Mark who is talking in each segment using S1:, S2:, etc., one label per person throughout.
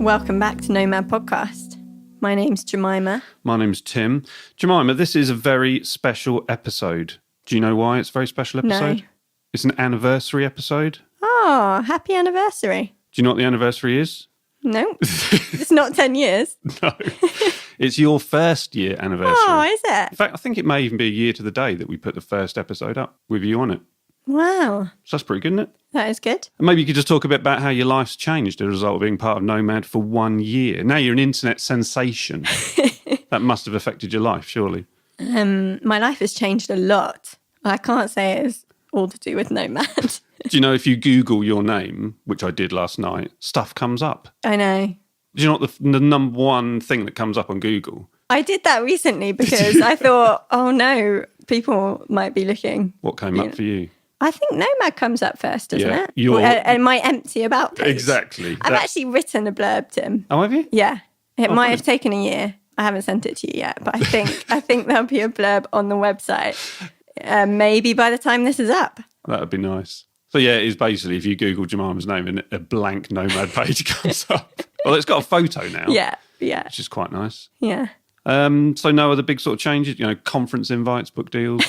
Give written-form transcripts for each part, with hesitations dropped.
S1: Welcome back to Nomad Podcast. My name's Jemima.
S2: My name's Tim. Jemima, this is a very special episode. Do you know why it's a very special episode?
S1: No.
S2: It's an anniversary episode.
S1: Oh, happy anniversary.
S2: Do you know what the anniversary is?
S1: No, it's not 10 years.
S2: No. It's your first year anniversary.
S1: Oh, is it?
S2: In fact, I think it may even be a year to the day that we put the first episode up with you on it.
S1: Wow.
S2: So that's pretty good, isn't it?
S1: That is good.
S2: And maybe you could just talk a bit about how your life's changed as a result of being part of Nomad for 1 year. Now you're an internet sensation. That must have affected your life, surely.
S1: My life has changed a lot. I can't say it's all to do with Nomad.
S2: Do you know if you Google your name, which I did last night, stuff comes up?
S1: I know.
S2: Do you know what the number one thing that comes up on Google?
S1: I did that recently because I thought, oh no, people might be looking.
S2: What came up for you?
S1: I think Nomad comes up first, doesn't it?
S2: And
S1: my empty about page.
S2: Exactly.
S1: I've actually written a blurb, Tim.
S2: Oh, have you?
S1: Yeah. It might
S2: brilliant.
S1: have taken a year. I haven't sent it to you yet, but I think there'll be a blurb on the website. Maybe by the time this is up.
S2: That would be nice. So yeah, it is basically if you Google Jemima's name and a blank Nomad page comes up. Well, it's got a photo now.
S1: Yeah.
S2: Which is quite nice.
S1: Yeah.
S2: So no other big sort of changes, conference invites, book deals,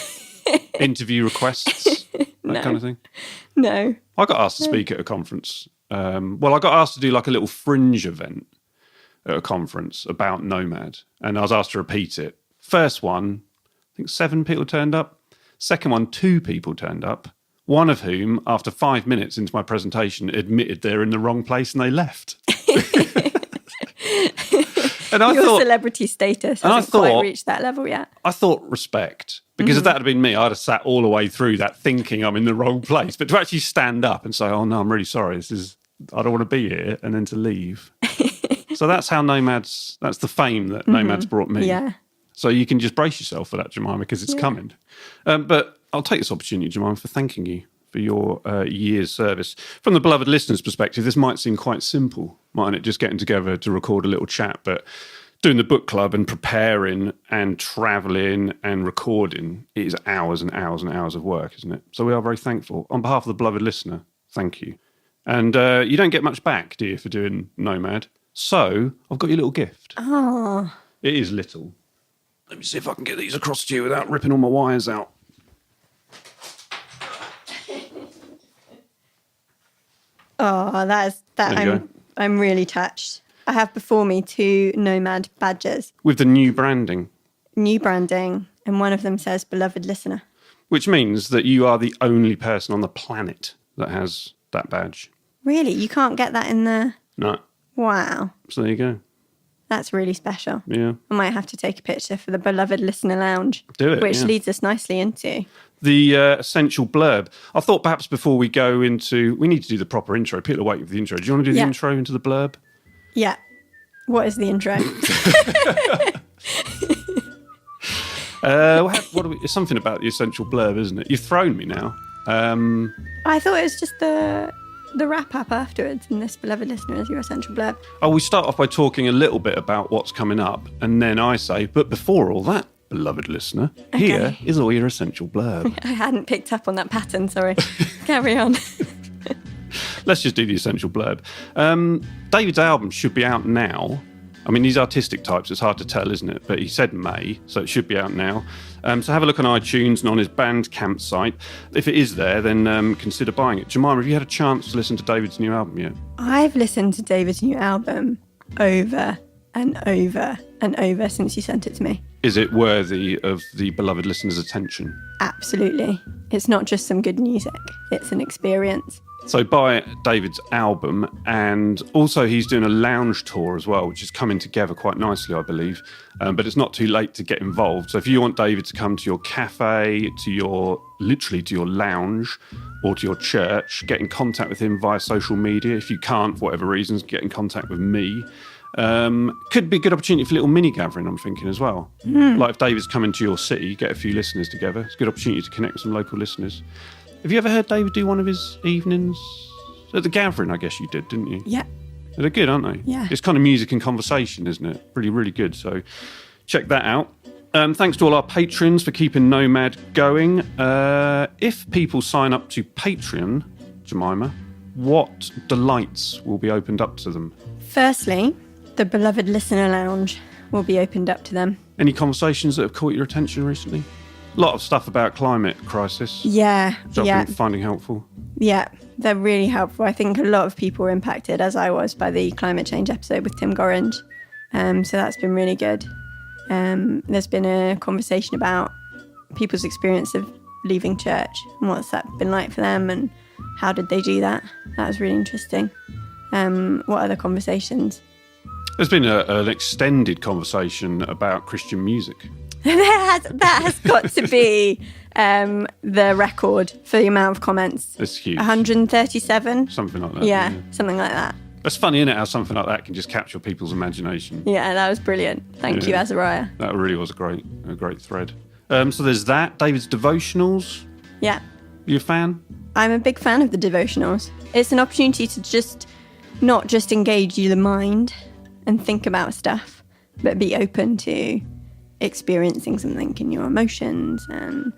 S2: interview requests, that kind of thing?
S1: No.
S2: I got asked to speak at a conference. I got asked to do like a little fringe event at a conference about Nomad, and I was asked to repeat it. First one, I think 7 people turned up. Second one, 2 people turned up. One of whom, after 5 minutes into my presentation, admitted they're in the wrong place and they left. And
S1: Your celebrity status hasn't quite reached that level yet.
S2: I thought respect. Because if that had been me, I'd have sat all the way through that thinking I'm in the wrong place. But to actually stand up and say, oh no, I'm really sorry, I don't want to be here, and then to leave. So that's how that's the fame that Nomad's brought me.
S1: Yeah.
S2: So you can just brace yourself for that, Jemima, because it's coming. But I'll take this opportunity, Jemima, for thanking you for your year's service. From the beloved listener's perspective, this might seem quite simple, mightn't it? Just getting together to record a little chat, but doing the book club and preparing and travelling and recording, it is hours and hours and hours of work, isn't it? So we are very thankful. On behalf of the beloved listener, thank you. And you don't get much back, do you, for doing Nomad? So I've got you a little gift.
S1: Oh.
S2: It is little. Let me see if I can get these across to you without ripping all my wires out.
S1: Oh, I'm really touched. I have before me 2 Nomad badges.
S2: With the new branding.
S1: New branding, and one of them says beloved listener.
S2: Which means that you are the only person on the planet that has that badge.
S1: Really? You can't get that in the...
S2: No.
S1: Wow.
S2: So there you go.
S1: That's really special.
S2: Yeah.
S1: I might have to take a picture for the beloved listener lounge.
S2: Do it,
S1: Which leads us nicely into...
S2: the essential blurb. I thought perhaps before we go into... We need to do the proper intro. People are waiting for the intro. Do you want to do the intro into the blurb?
S1: Yeah. What is the intro?
S2: It's something about the essential blurb, isn't it? You've thrown me now.
S1: I thought it was just the wrap up afterwards, and this beloved listener is your essential blurb.
S2: Oh, we start off by talking a little bit about what's coming up, and then I say, but before all that, beloved listener, here is all your essential blurb.
S1: I hadn't picked up on that pattern, sorry. Carry on.
S2: Let's just do the essential blurb. David's album should be out now. I mean, these artistic types, it's hard to tell, isn't it? But he said May, so it should be out now. So have a look on iTunes and on his Bandcamp site. If it is there, then consider buying it. Jemima, have you had a chance to listen to David's new album yet?
S1: I've listened to David's new album over and over and over since you sent it to me.
S2: Is it worthy of the beloved listener's attention?
S1: Absolutely. It's not just some good music, it's an experience.
S2: So buy David's album, and also he's doing a lounge tour as well, which is coming together quite nicely, I believe. But it's not too late to get involved. So if you want David to come to your cafe, to your lounge, or to your church, get in contact with him via social media. If you can't, for whatever reasons, get in contact with me. Could be a good opportunity for a little mini gathering, I'm thinking as well. Like if David's coming to your city, get a few listeners together. It's a good opportunity to connect with some local listeners. Have you ever heard David do one of his evenings at the gathering? I guess you did, didn't you?
S1: Yeah.
S2: They're good, aren't they?
S1: Yeah.
S2: It's kind of music and conversation, isn't it? Really, really good. So check that out. Thanks to all our patrons for keeping Nomad going. If people sign up to Patreon, Jemima, what delights will be opened up to them?
S1: Firstly, the beloved listener lounge will be opened up to them.
S2: Any conversations that have caught your attention recently? A lot of stuff about climate crisis.
S1: Yeah,
S2: Which I've been finding helpful.
S1: Yeah, they're really helpful. I think a lot of people were impacted, as I was, by the climate change episode with Tim Gorringe. So that's been really good. There's been a conversation about people's experience of leaving church and what's that been like for them and how did they do that. That was really interesting. What other conversations?
S2: There's been an extended conversation about Christian music.
S1: That has got to be the record for the amount of comments.
S2: It's huge.
S1: 137?
S2: Something like that.
S1: Yeah, something like that.
S2: It's funny, isn't it, how something like that can just capture people's imagination.
S1: Yeah, that was brilliant. Thank you, Azariah.
S2: That really was a great thread. So there's that. David's devotionals.
S1: Yeah.
S2: You a fan?
S1: I'm a big fan of the devotionals. It's an opportunity to not just engage the mind and think about stuff, but be open to experiencing something in your emotions and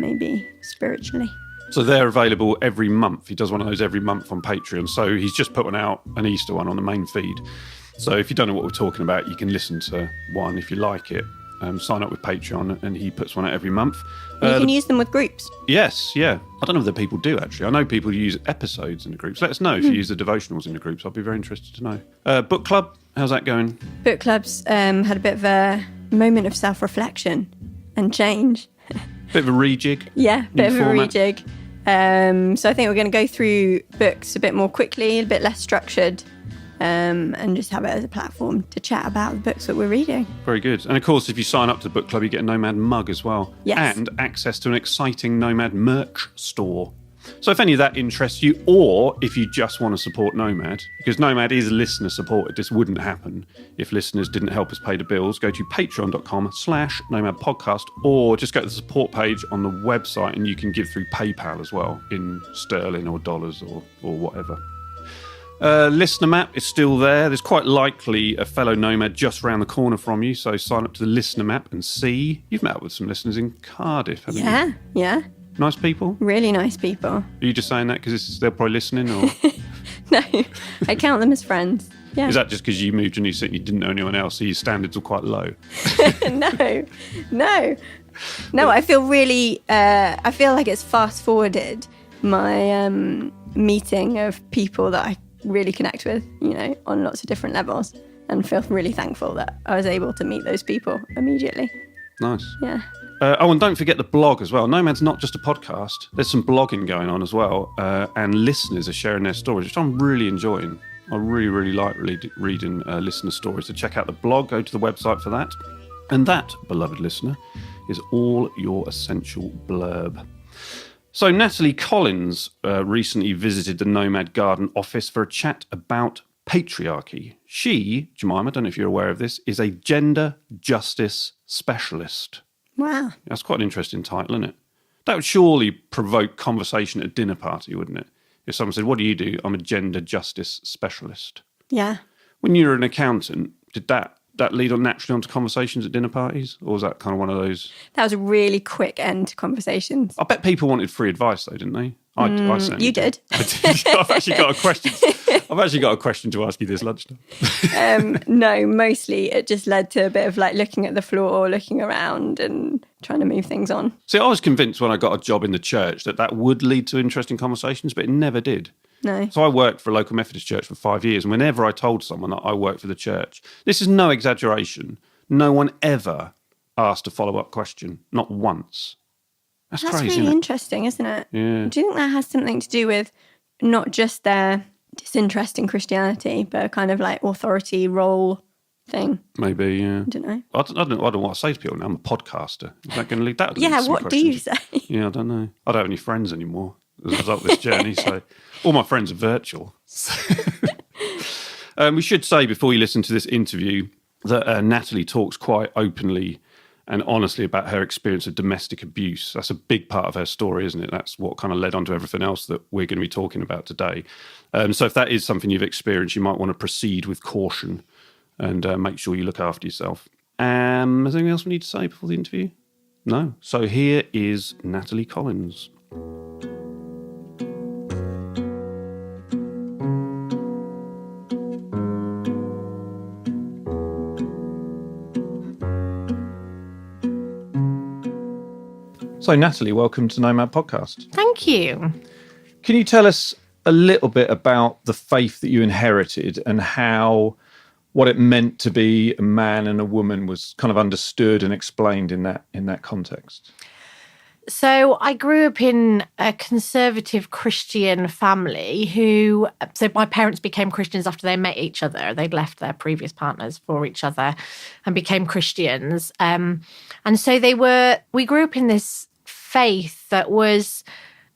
S1: maybe spiritually.
S2: So they're available every month. He does one of those every month on Patreon. So he's just put one out, an Easter one, on the main feed. So if you don't know what we're talking about, you can listen to one if you like it. Sign up with Patreon and he puts one out every month.
S1: You can use them with groups.
S2: Yes, yeah. I don't know whether people do, actually. I know people use episodes in the groups. Let us know if you use the devotionals in the groups. I'd be very interested to know. Book club, how's that going?
S1: Book clubs had a bit of a moment of self-reflection and change.
S2: Bit of a rejig.
S1: Yeah, bit of
S2: format.
S1: a rejig. So I think we're going to go through books a bit more quickly, a bit less structured, and just have it as a platform to chat about the books that we're reading.
S2: Very good. And of course, if you sign up to the book club, you get a Nomad mug as well.
S1: Yes.
S2: And access to an exciting Nomad merch store. So if any of that interests you, or if you just want to support Nomad, because Nomad is listener supported, this wouldn't happen if listeners didn't help us pay the bills, go to patreon.com/Nomad podcast, or just go to the support page on the website and you can give through PayPal as well, in sterling or dollars or whatever. Listener map is still there. There's quite likely a fellow Nomad just round the corner from you, so sign up to the listener map and see. You've met up with some listeners in Cardiff, haven't you?
S1: Yeah.
S2: Nice people?
S1: Really nice people.
S2: Are you just saying that because they're probably listening, or
S1: No, I count them as friends. Yeah.
S2: is that just because you moved to a new city and you didn't know anyone else, so your standards were quite low?
S1: No. I feel really. I feel like it's fast forwarded my meeting of people that I really connect with, on lots of different levels, and feel really thankful that I was able to meet those people immediately.
S2: Nice.
S1: Yeah.
S2: And don't forget the blog as well. Nomad's not just a podcast. There's some blogging going on as well, and listeners are sharing their stories, which I'm really enjoying. I really like reading listener stories. So check out the blog, go to the website for that. And that, beloved listener, is all your essential blurb. So Natalie Collins recently visited the Nomad Garden office for a chat about patriarchy. She, Jemima, I don't know if you're aware of this, is a gender justice specialist.
S1: Wow.
S2: That's quite an interesting title, isn't it? That would surely provoke conversation at a dinner party, wouldn't it? If someone said, "What do you do?" "I'm a gender justice specialist."
S1: Yeah.
S2: When you were an accountant, did that lead on naturally onto conversations at dinner parties? Or was that kind of one of those?
S1: That was a really quick end to conversations.
S2: I bet people wanted free advice though, didn't they? I certainly
S1: You did.
S2: I did. I've actually got a question to ask you this lunchtime.
S1: No, mostly it just led to a bit of like looking at the floor, looking around and trying to move things on.
S2: See, I was convinced when I got a job in the church that would lead to interesting conversations, but it never did.
S1: No.
S2: So I worked for a local Methodist church for 5 years, and whenever I told someone that I worked for the church, this is no exaggeration, no one ever asked a follow-up question, not once. That's crazy,
S1: really
S2: isn't it?
S1: interesting, isn't it?
S2: Yeah.
S1: Do you think that has something to do with not just their disinterest in Christianity, but a kind of like authority role thing?
S2: Maybe, yeah.
S1: I don't know.
S2: I don't know what I say to people now. I'm a podcaster. Is that going to lead that?
S1: Yeah, what do you say?
S2: Yeah, I don't know. I don't have any friends anymore as a result of this journey, so all my friends are virtual. We should say before you listen to this interview that Natalie talks quite openly and honestly about her experience of domestic abuse. That's a big part of her story, isn't it? That's what kind of led on to everything else that we're going to be talking about today. So if that is something you've experienced, you might want to proceed with caution and make sure you look after yourself. Is there anything else we need to say before the interview? No. So here is Natalie Collins.
S3: So, Natalie, welcome to Nomad Podcast.
S4: Thank you.
S3: Can you tell us a little bit about the faith that you inherited and how what it meant to be a man and a woman was kind of understood and explained in that context?
S4: So I grew up in a conservative Christian family so my parents became Christians after they met each other. They'd left their previous partners for each other and became Christians. And so we grew up in this faith that was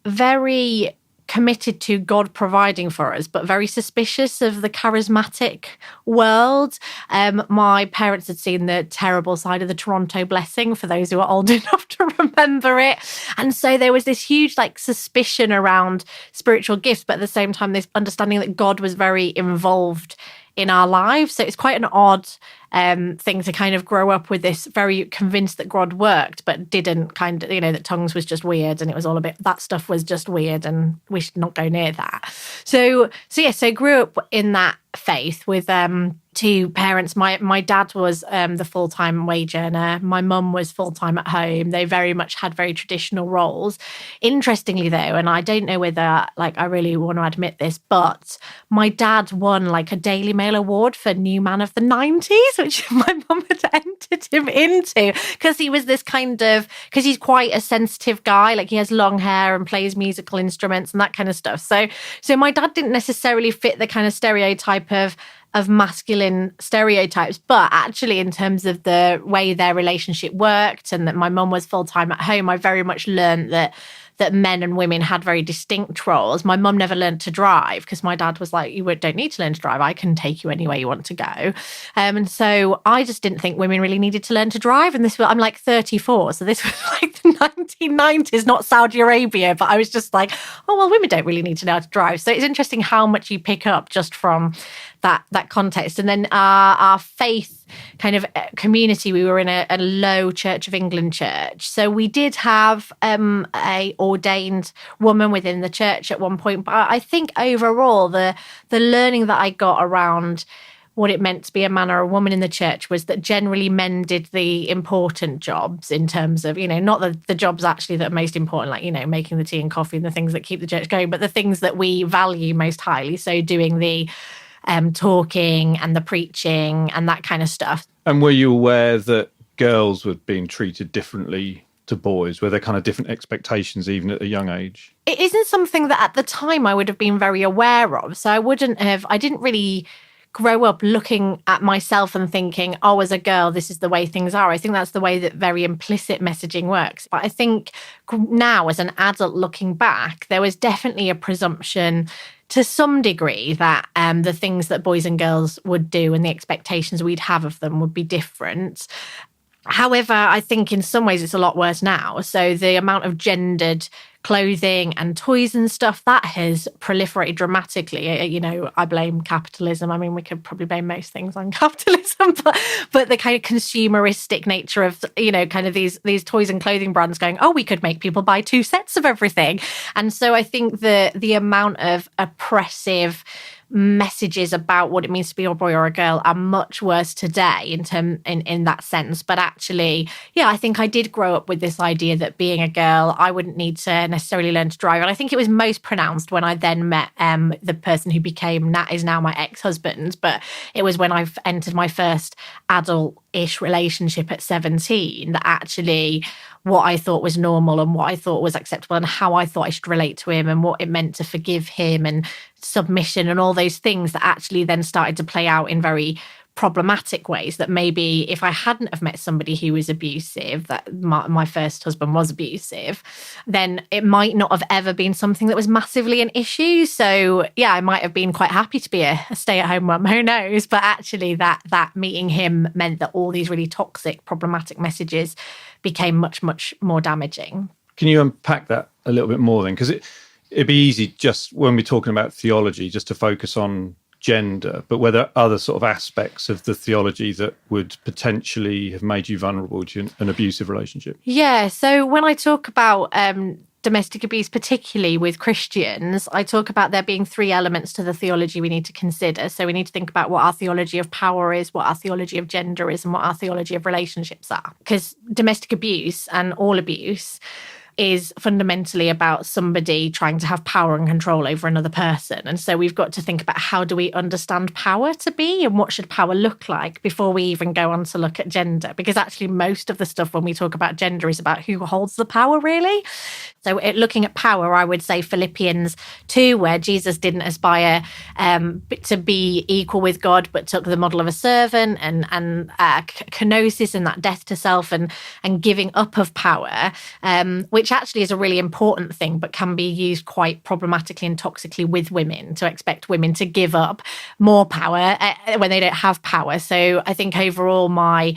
S4: very committed to God providing for us, but very suspicious of the charismatic world. My parents had seen the terrible side of the Toronto blessing, for those who are old enough to remember it. And so there was this huge suspicion around spiritual gifts, but at the same time, this understanding that God was very involved in our lives. So it's quite an odd thing to kind of grow up with this, very convinced that God worked, but didn't that tongues was just weird and it was all that stuff was just weird and we should not go near that. So grew up in that faith with two parents. My dad was the full-time wage earner. My mum was full-time at home. They very much had very traditional roles. Interestingly though, and I don't know whether I really want to admit this, but my dad won a Daily Mail award for New Man of the 90s, which my mum had entered him into, because he was because he's quite a sensitive guy. He has long hair and plays musical instruments and that kind of stuff. So my dad didn't necessarily fit the kind of stereotype of masculine stereotypes, but actually in terms of the way their relationship worked and that my mum was full-time at home, I very much learned that men and women had very distinct roles. My mum never learned to drive because my dad was like, you don't need to learn to drive. I can take you anywhere you want to go. And so I just didn't think women really needed to learn to drive. And I'm 34. So this was the 1990s, not Saudi Arabia. But I was just oh, well, women don't really need to know how to drive. So it's interesting how much you pick up just from that context. And then our faith kind of community, we were in a low Church of England church. So we did have a ordained woman within the church at one point. But I think overall, the learning that I got around what it meant to be a man or a woman in the church was that generally men did the important jobs in terms of, not the jobs actually that are most important, making the tea and coffee and the things that keep the church going, but the things that we value most highly. So doing the talking and the preaching and that kind of stuff.
S3: And were you aware that girls were being treated differently to boys? Were there kind of different expectations even at a young age?
S4: It isn't something that at the time I would have been very aware of. So I didn't really grow up looking at myself and thinking, oh, as a girl, this is the way things are. I think that's the way that very implicit messaging works. But I think now as an adult looking back, there was definitely a presumption to some degree that the things that boys and girls would do and the expectations we'd have of them would be different. However, I think in some ways it's a lot worse now. So the amount of gendered clothing and toys and stuff, that has proliferated dramatically. I blame capitalism. I mean, we could probably blame most things on capitalism, but the kind of consumeristic nature of, kind of these toys and clothing brands going, oh, we could make people buy 2 sets of everything. And so I think the amount of oppressive messages about what it means to be a boy or a girl are much worse today in that sense. But actually, I think I did grow up with this idea that being a girl, I wouldn't need to necessarily learn to drive. And I think it was most pronounced when I then met the person who is now my ex-husband. But it was when I've entered my first adult-ish relationship at 17 that actually what I thought was normal and what I thought was acceptable and how I thought I should relate to him and what it meant to forgive him and submission and all those things that actually then started to play out in very problematic ways that maybe if I hadn't have met somebody who was abusive, that my first husband was abusive, then it might not have ever been something that was massively an issue. So I might have been quite happy to be a stay-at-home mum, who knows? But actually that meeting him meant that all these really toxic, problematic messages became much, much more damaging.
S3: Can you unpack that a little bit more then? Because it'd be easy just when we're talking about theology just to focus on gender, but were there other sort of aspects of the theology that would potentially have made you vulnerable to an abusive relationship?
S4: Yeah, so when I talk about domestic abuse, particularly with Christians, I talk about there being 3 elements to the theology we need to consider. So we need to think about what our theology of power is, what our theology of gender is, and what our theology of relationships are. Because domestic abuse and all abuse is fundamentally about somebody trying to have power and control over another person. And so we've got to think about, how do we understand power to be, and what should power look like before we even go on to look at gender? Because actually most of the stuff when we talk about gender is about who holds the power, really. So looking at power, I would say Philippians 2, where Jesus didn't aspire to be equal with God, but took the model of a servant, and kenosis, and that death to self, and giving up of power, which actually is a really important thing, but can be used quite problematically and toxically with women, to expect women to give up more power when they don't have power. So I think overall my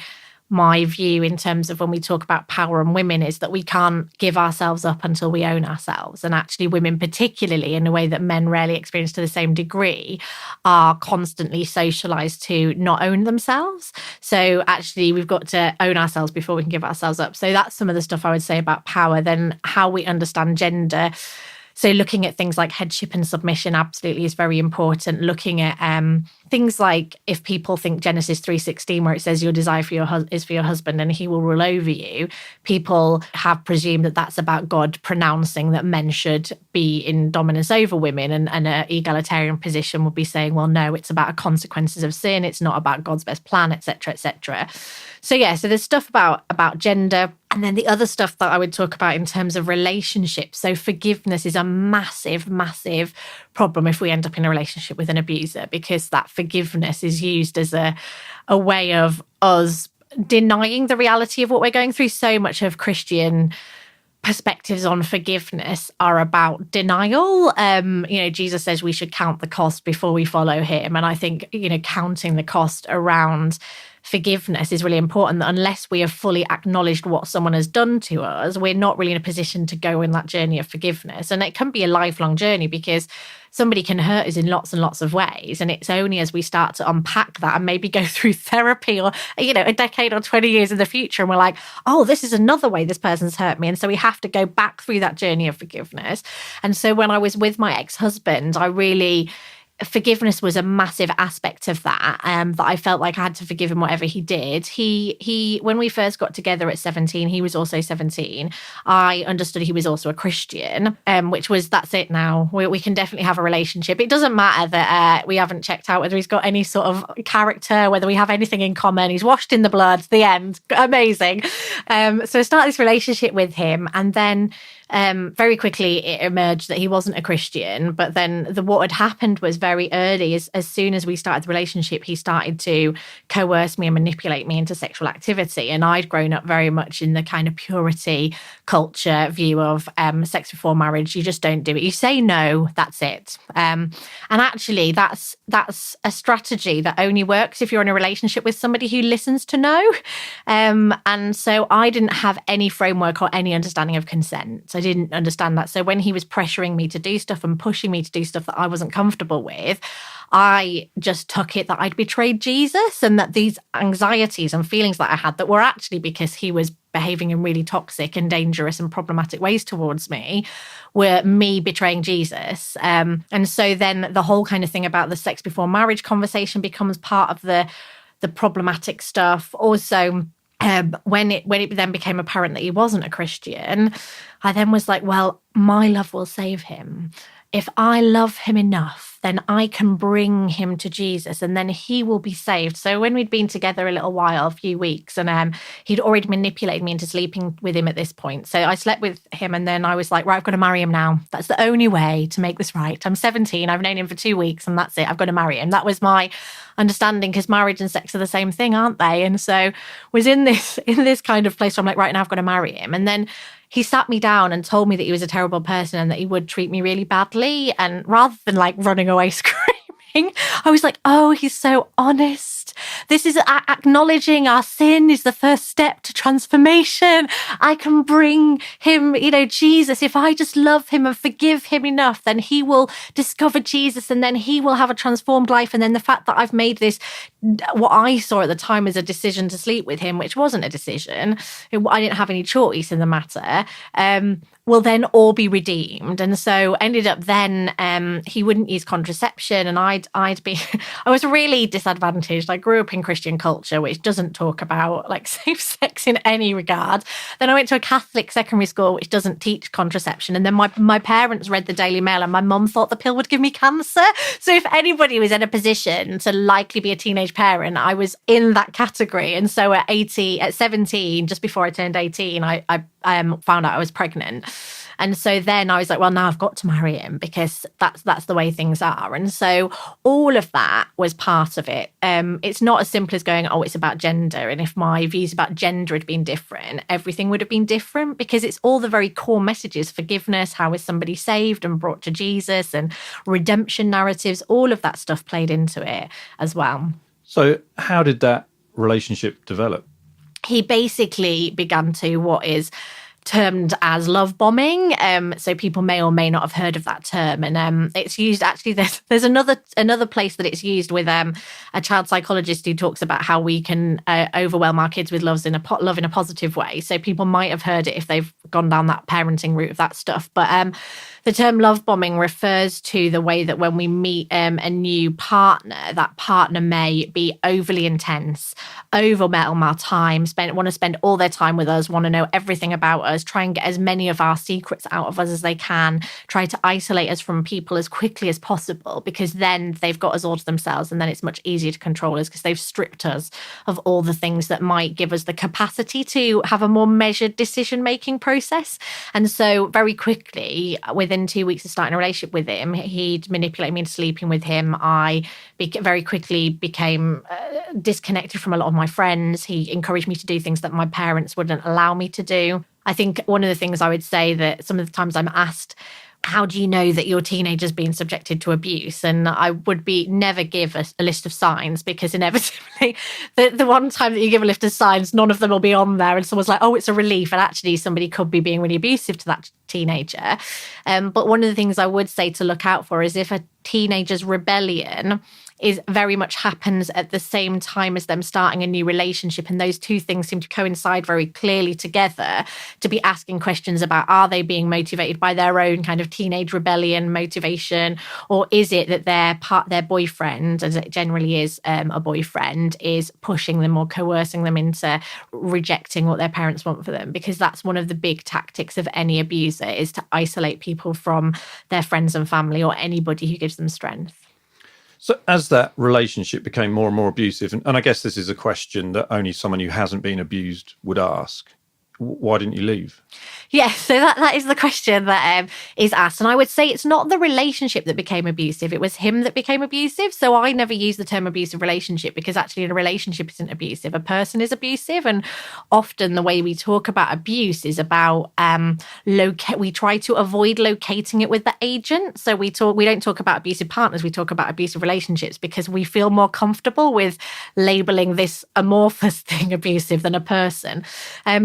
S4: view in terms of when we talk about power and women is that we can't give ourselves up until we own ourselves. And actually women, particularly in a way that men rarely experience to the same degree, are constantly socialized to not own themselves. So actually we've got to own ourselves before we can give ourselves up. So that's some of the stuff I would say about power. Then how we understand gender. So looking at things like headship and submission absolutely is very important. Looking at things like, if people think Genesis 3:16, where it says your desire for is for your husband and he will rule over you, people have presumed that that's about God pronouncing that men should be in dominance over women, and an egalitarian position would be saying, well, no, it's about consequences of sin. It's not about God's best plan, etc., etc. So yeah, so there's stuff about gender. And then the other stuff that I would talk about in terms of relationships. So forgiveness is a massive, massive problem if we end up in a relationship with an abuser, because that forgiveness is used as a way of us denying the reality of what we're going through. So much of Christian perspectives on forgiveness are about denial. Jesus says we should count the cost before we follow him. And I think, counting the cost around forgiveness is really important, that unless we have fully acknowledged what someone has done to us, we're not really in a position to go in that journey of forgiveness. And it can be a lifelong journey, because somebody can hurt us in lots and lots of ways. And it's only as we start to unpack that and maybe go through therapy, or, a decade or 20 years in the future, and we're like, oh, this is another way this person's hurt me. And so we have to go back through that journey of forgiveness. And so when I was with my ex-husband, forgiveness was a massive aspect of that, that I felt like I had to forgive him whatever he did. He when we first got together at 17, he was also 17. I understood he was also a Christian, which was, that's it now. We can definitely have a relationship. It doesn't matter that we haven't checked out whether he's got any sort of character, whether we have anything in common. He's washed in the blood, the end. Amazing. So I started this relationship with him, and then very quickly it emerged that he wasn't a Christian. But then what had happened was, very early, as soon as we started the relationship, he started to coerce me and manipulate me into sexual activity. And I'd grown up very much in the kind of purity culture view of sex before marriage. You just don't do it. You say no, that's it. And actually that's a strategy that only works if you're in a relationship with somebody who listens to no. And so I didn't have any framework or any understanding of consent. I didn't understand that. So when he was pressuring me to do stuff and pushing me to do stuff that I wasn't comfortable with, I just took it that I'd betrayed Jesus, and that these anxieties and feelings that I had, that were actually because he was behaving in really toxic and dangerous and problematic ways towards me, were me betraying Jesus. And so then the whole kind of thing about the sex before marriage conversation becomes part of the problematic stuff. Also, when it then became apparent that he wasn't a Christian, I then was like, well, my love will save him. If I love him enough, then I can bring him to Jesus, and then he will be saved. So when we'd been together a little while, a few weeks, and he'd already manipulated me into sleeping with him at this point. So I slept with him, and then I was like, right, I've got to marry him now. That's the only way to make this right. I'm 17, I've known him for 2 weeks, and that's it. I've got to marry him. That was my understanding, because marriage and sex are the same thing, aren't they? And so was in this kind of place where I'm like, right, now I've got to marry him. And then he sat me down and told me that he was a terrible person and that he would treat me really badly. And rather than like running away screaming, I was like, oh, he's so honest. This is acknowledging our sin is the first step to transformation. I can bring him, Jesus. If I just love him and forgive him enough, then he will discover Jesus, and then he will have a transformed life. And then the fact that I've made this, what I saw at the time as a decision to sleep with him, which wasn't a decision, I didn't have any choice in the matter. will then all be redeemed. And so ended up then he wouldn't use contraception, and I'd be I was really disadvantaged. I grew up in Christian culture, which doesn't talk about like safe sex in any regard. Then I went to a Catholic secondary school which doesn't teach contraception. And then my parents read the Daily Mail, and my mum thought the pill would give me cancer. So if anybody was in a position to likely be a teenage parent, I was in that category. And so at 17, just before I turned 18, I found out I was pregnant. And so then I was like, well, now I've got to marry him because that's the way things are. And so all of that was part of it. It's not as simple as going, oh, it's about gender. And if my views about gender had been different, everything would have been different, because it's all the very core messages: forgiveness, how is somebody saved and brought to Jesus, and redemption narratives. All of that stuff played into it as well.
S3: So how did that relationship develop?
S4: He basically began to what is termed as love bombing. So people may or may not have heard of that term. And it's used, actually, there's another place that it's used with a child psychologist who talks about how we can overwhelm our kids with love in a positive way. So people might have heard it if they've gone down that parenting route of that stuff. But the term love bombing refers to the way that when we meet a new partner, that partner may be overly intense, overwhelm our time, want to spend all their time with us, want to know everything about us, try and get as many of our secrets out of us as they can, try to isolate us from people as quickly as possible, because then they've got us all to themselves, and then it's much easier to control us because they've stripped us of all the things that might give us the capacity to have a more measured decision-making process. And so very quickly, within 2 weeks of starting a relationship with him, he'd manipulate me into sleeping with him. I very quickly became disconnected from a lot of my friends. He encouraged me to do things that my parents wouldn't allow me to do. I think one of the things I would say, that some of the times I'm asked, how do you know that your teenager's being subjected to abuse? And I would never give a list of signs, because inevitably the one time that you give a list of signs, none of them will be on there. And someone's like, oh, it's a relief. And actually somebody could be being really abusive to that teenager. But one of the things I would say to look out for is if a teenager's rebellion is very much happens at the same time as them starting a new relationship. And those two things seem to coincide very clearly together, to be asking questions about, are they being motivated by their own kind of teenage rebellion motivation? Or is it that their boyfriend, as it generally is a boyfriend, is pushing them or coercing them into rejecting what their parents want for them? Because that's one of the big tactics of any abuser, is to isolate people from their friends and family or anybody who gives them strength.
S3: So as that relationship became more and more abusive, and I guess this is a question that only someone who hasn't been abused would ask, why didn't you leave?
S4: Yeah, so that is the question that is asked. And I would say it's not the relationship that became abusive. It was him that became abusive. So I never use the term abusive relationship, because actually a relationship isn't abusive. A person is abusive. And often the way we talk about abuse is about we try to avoid locating it with the agent. So we don't talk about abusive partners. We talk about abusive relationships, because we feel more comfortable with labeling this amorphous thing abusive than a person.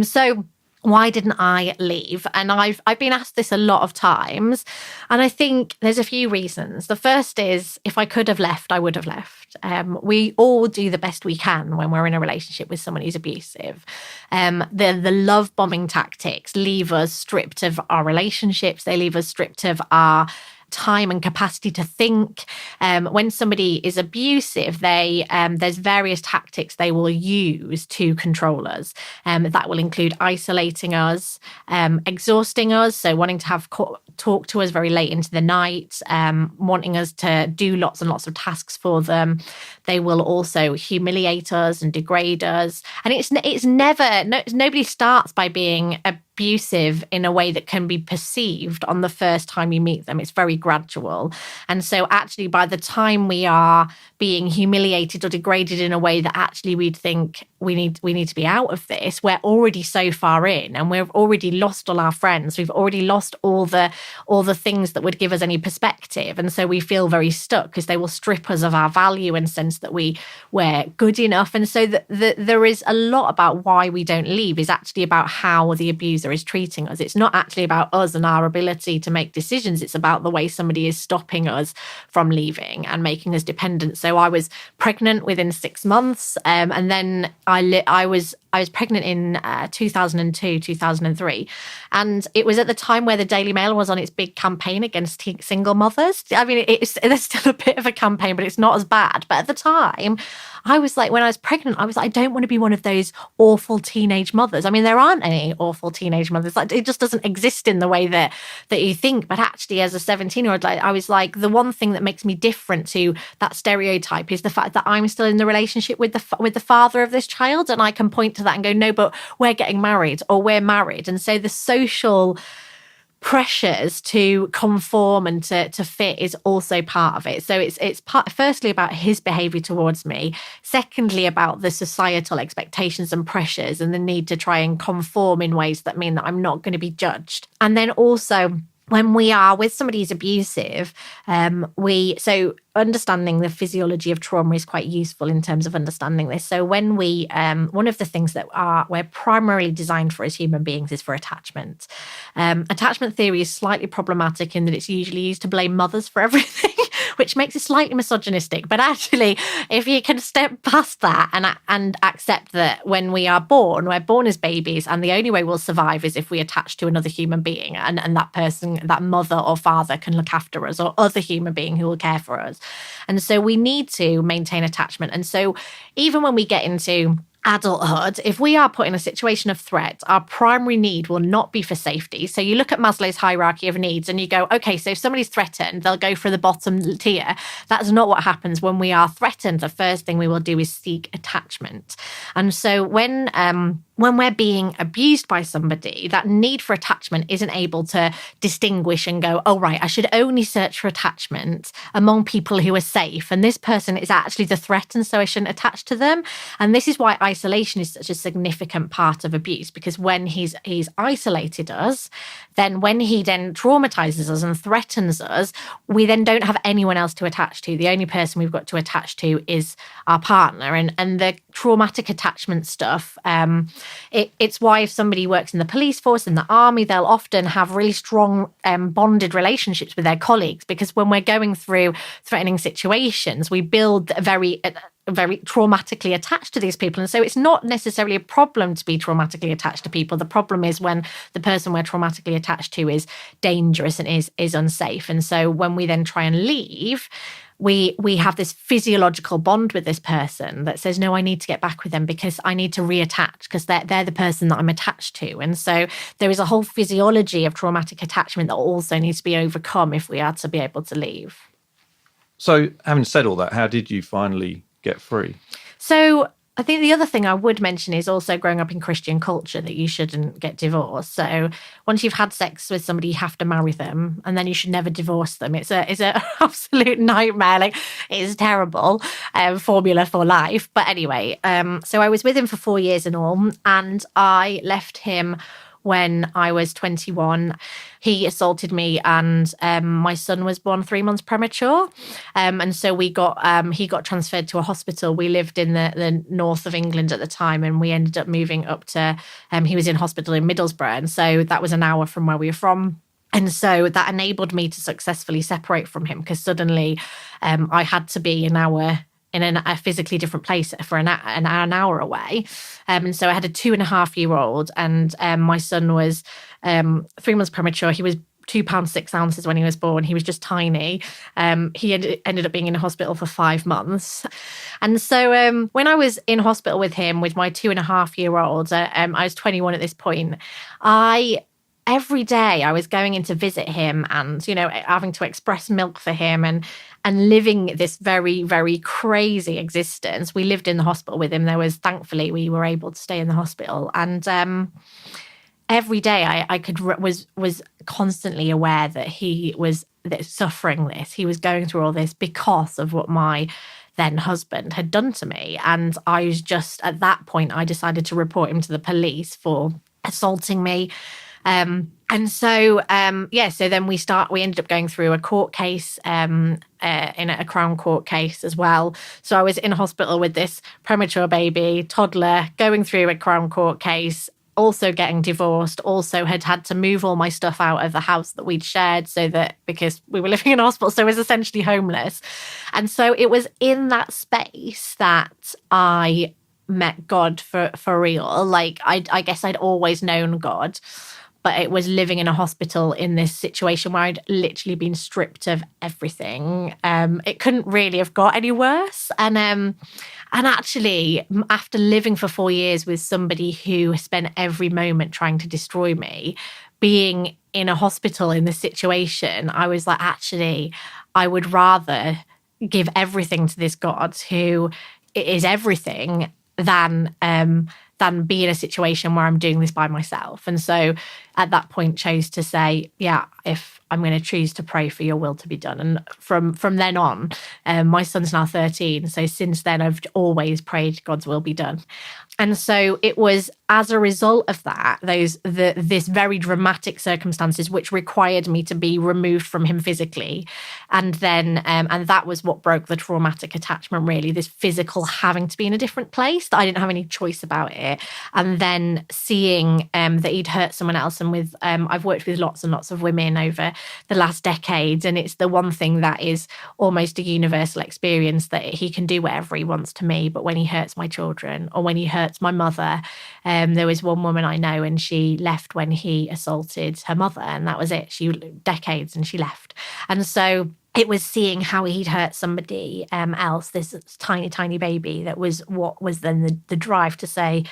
S4: So why didn't I leave? And I've been asked this a lot of times, and I think there's a few reasons. The first is, if I could have left, I would have left. We all do the best we can when we're in a relationship with someone who's abusive. The love bombing tactics leave us stripped of our relationships. They leave us stripped of our time and capacity to think. When somebody is abusive, there's various tactics they will use to control us. That will include isolating us, exhausting us, so wanting to have talk to us very late into the night, wanting us to do lots and lots of tasks for them. They will also humiliate us and degrade us. And nobody starts by being abusive in a way that can be perceived on the first time you meet them. It's very gradual. And so actually by the time we are being humiliated or degraded in a way that actually we'd think we need to be out of this, we're already so far in, and we've already lost all our friends. We've already lost all the things that would give us any perspective. And so we feel very stuck, because they will strip us of our value and sense confidence that we're good enough. And so there is a lot about why we don't leave is actually about how the abuser is treating us. It's not actually about us and our ability to make decisions. It's about the way somebody is stopping us from leaving and making us dependent. So I was pregnant within 6 months, and then I was pregnant in 2002, 2003. And it was at the time where the Daily Mail was on its big campaign against single mothers. I mean, there's still a bit of a campaign, but it's not as bad. But at the time, I was like, when I was pregnant, I was like, I don't want to be one of those awful teenage mothers. I mean, there aren't any awful teenage mothers. Like, it just doesn't exist in the way that you think. But actually, as a 17-year-old, I was like, the one thing that makes me different to that stereotype is the fact that I'm still in the relationship with the father of this child. And I can point to that and go, no, but we're getting married or we're married. And so the social pressures to conform and to fit is also part of it. So it's part, firstly, about his behavior towards me. Secondly, about the societal expectations and pressures and the need to try and conform in ways that mean that I'm not going to be judged. And then also, when we are with somebody who's abusive, so understanding the physiology of trauma is quite useful in terms of understanding this. So when one of the things that we're primarily designed for as human beings is for attachment. Attachment theory is slightly problematic in that it's usually used to blame mothers for everything, which makes it slightly misogynistic. But actually, if you can step past that and accept that when we're born as babies, and the only way we'll survive is if we attach to another human being, and that person, that mother or father, can look after us, or other human being who will care for us. And so we need to maintain attachment. And so even when we get into adulthood, if we are put in a situation of threat, our primary need will not be for safety. So you look at Maslow's hierarchy of needs and you go, okay, so if somebody's threatened, they'll go for the bottom tier. That's not what happens when we are threatened. The first thing we will do is seek attachment. And so when we're being abused by somebody, that need for attachment isn't able to distinguish and go, oh, right, I should only search for attachment among people who are safe. And this person is actually the threat, and so I shouldn't attach to them. And this is why isolation is such a significant part of abuse, because when he's isolated us, then when he then traumatizes us and threatens us, we then don't have anyone else to attach to. The only person we've got to attach to is our partner. And the traumatic attachment stuff, it's why if somebody works in the police force, in the army, they'll often have really strong bonded relationships with their colleagues, because when we're going through threatening situations, we build very traumatically attached to these people. And so it's not necessarily a problem to be traumatically attached to people. The problem is when the person we're traumatically attached to is dangerous and is unsafe. And so when we then try and leave, we have this physiological bond with this person that says, no, I need to get back with them because I need to reattach, because they're the person that I'm attached to. And so there is a whole physiology of traumatic attachment that also needs to be overcome if we are to be able to leave.
S3: So having said all that, how did you finally get free?
S4: So I think the other thing I would mention is also growing up in Christian culture, that you shouldn't get divorced. So once you've had sex with somebody, you have to marry them, and then you should never divorce them. It's a absolute nightmare. Like, it is terrible formula for life. But anyway, so I was with him for 4 years in all, and I left him when I was 21. He assaulted me, and my son was born 3 months premature. And so he got transferred to a hospital. We lived in the north of England at the time, and we ended up moving up to, he was in hospital in Middlesbrough. And so that was an hour from where we were from. And so that enabled me to successfully separate from him, because suddenly I had to be an hour in a physically different place for an hour away. And so I had a 2.5-year-old, and my son was 3 months premature. He was 2 pounds 6 ounces when he was born. He was just tiny. He ended up being in a hospital for 5 months. And so when I was in hospital with him, with my 2.5-year-old, I was 21 at this point, every day I was going in to visit him and, having to express milk for him and living this very, very crazy existence. We lived in the hospital with him. Thankfully, we were able to stay in the hospital. And every day I was constantly aware that he was suffering this. He was going through all this because of what my then husband had done to me. And I was just, at that point, I decided to report him to the police for assaulting me. And so, so then we ended up going through a court case, in a Crown Court case as well. So I was in hospital with this premature baby, toddler, going through a Crown Court case, also getting divorced, also had to move all my stuff out of the house that we'd shared because we were living in hospital, so I was essentially homeless. And so it was in that space that I met God for real. Like, I guess I'd always known God, but it was living in a hospital in this situation where I'd literally been stripped of everything. It couldn't really have got any worse. And actually, after living for 4 years with somebody who spent every moment trying to destroy me, being in a hospital in this situation, I was like, actually, I would rather give everything to this God who is everything than be in a situation where I'm doing this by myself. And so at that point chose to say, yeah, if I'm going to choose to pray for your will to be done. And from then on, my son's now 13. So since then, I've always prayed God's will be done. And so it was as a result of that, this very dramatic circumstances, which required me to be removed from him physically. And then, and that was what broke the traumatic attachment, really, this physical having to be in a different place, that I didn't have any choice about it. And then seeing that he'd hurt someone else. And with, I've worked with lots and lots of women over the last decades. And it's the one thing that is almost a universal experience, that he can do whatever he wants to me. But when he hurts my children, or when he hurts my mother, there was one woman I know, and she left when he assaulted her mother, and that was it. Decades, and she left. And so it was seeing how he'd hurt somebody else, this tiny, tiny baby, that was what was then the drive to say,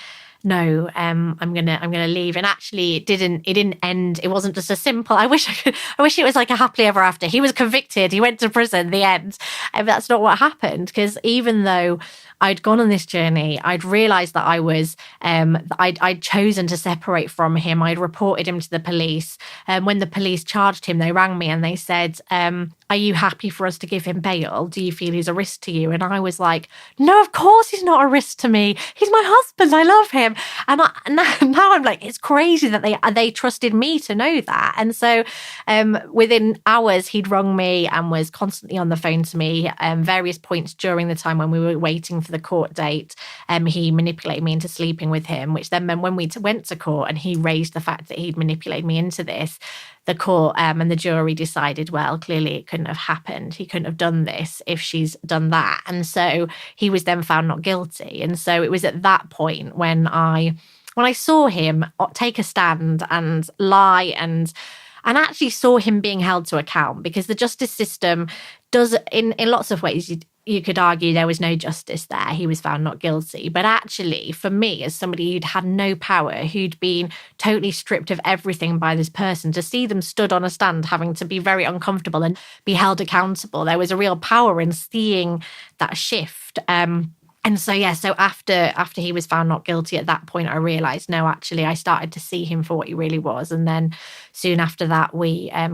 S4: no, I'm gonna leave. And actually it didn't end. It wasn't just a simple, I wish it was like a happily ever after. He was convicted, he went to prison, the end. And that's not what happened, because even though I'd gone on this journey, I'd realized that I'd chosen to separate from him. I'd reported him to the police. When the police charged him, they rang me and they said, are you happy for us to give him bail? Do you feel he's a risk to you? And I was like, no, of course he's not a risk to me. He's my husband. I love him. And now I'm like, it's crazy that they trusted me to know that. And so within hours, he'd rung me and was constantly on the phone to me. Various points during the time when we were waiting for the court date, he manipulated me into sleeping with him, which then meant when we went to court and he raised the fact that he'd manipulated me into this, the court and the jury decided, well, clearly it couldn't have happened. He couldn't have done this if she's done that. And so he was then found not guilty. And so it was at that point when I saw him take a stand and lie and actually saw him being held to account, because the justice system does, in lots of ways, you could argue there was no justice there. He was found not guilty. But actually, for me, as somebody who'd had no power, who'd been totally stripped of everything by this person, to see them stood on a stand having to be very uncomfortable and be held accountable, there was a real power in seeing that shift. And so, so after he was found not guilty, at that point, I realised, no, actually, I started to see him for what he really was. And then soon after that,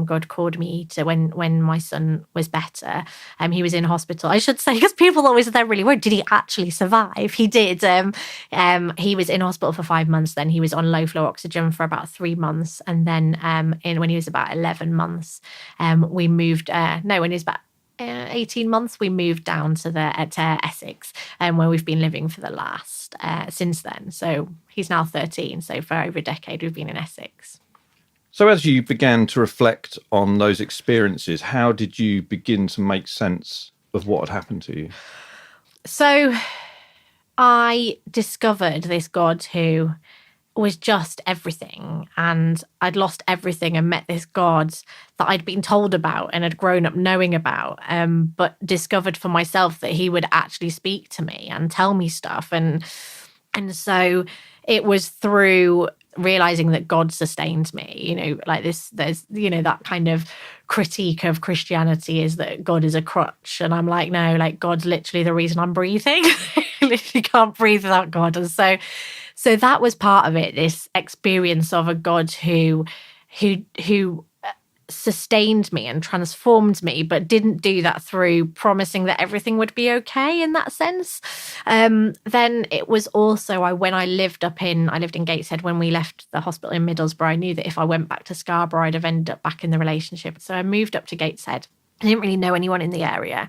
S4: God called me to when my son was better. He was in hospital, I should say, because people always, they're really worried, did he actually survive? He did. He was in hospital for 5 months. Then he was on low flow oxygen for about 3 months. And then when he was about 11 months, we moved, when he was about 18 months, we moved down to Essex, where we've been living for the last since then. So he's now 13. So for over a decade, we've been in Essex.
S3: So as you began to reflect on those experiences, how did you begin to make sense of what had happened to you? So
S4: I discovered this God who was just everything, and I'd lost everything and met this God that I'd been told about and had grown up knowing about, but discovered for myself that he would actually speak to me and tell me stuff. And so it was through realizing that God sustained me, like this, there's, that kind of critique of Christianity is that God is a crutch. And I'm like, no, like God's literally the reason I'm breathing. Literally can't breathe without God. And so that was part of it, this experience of a God who sustained me and transformed me, but didn't do that through promising that everything would be okay in that sense. Then it was also when I lived in Gateshead. When we left the hospital in Middlesbrough, I knew that if I went back to Scarborough, I'd have ended up back in the relationship. So I moved up to Gateshead. I didn't really know anyone in the area.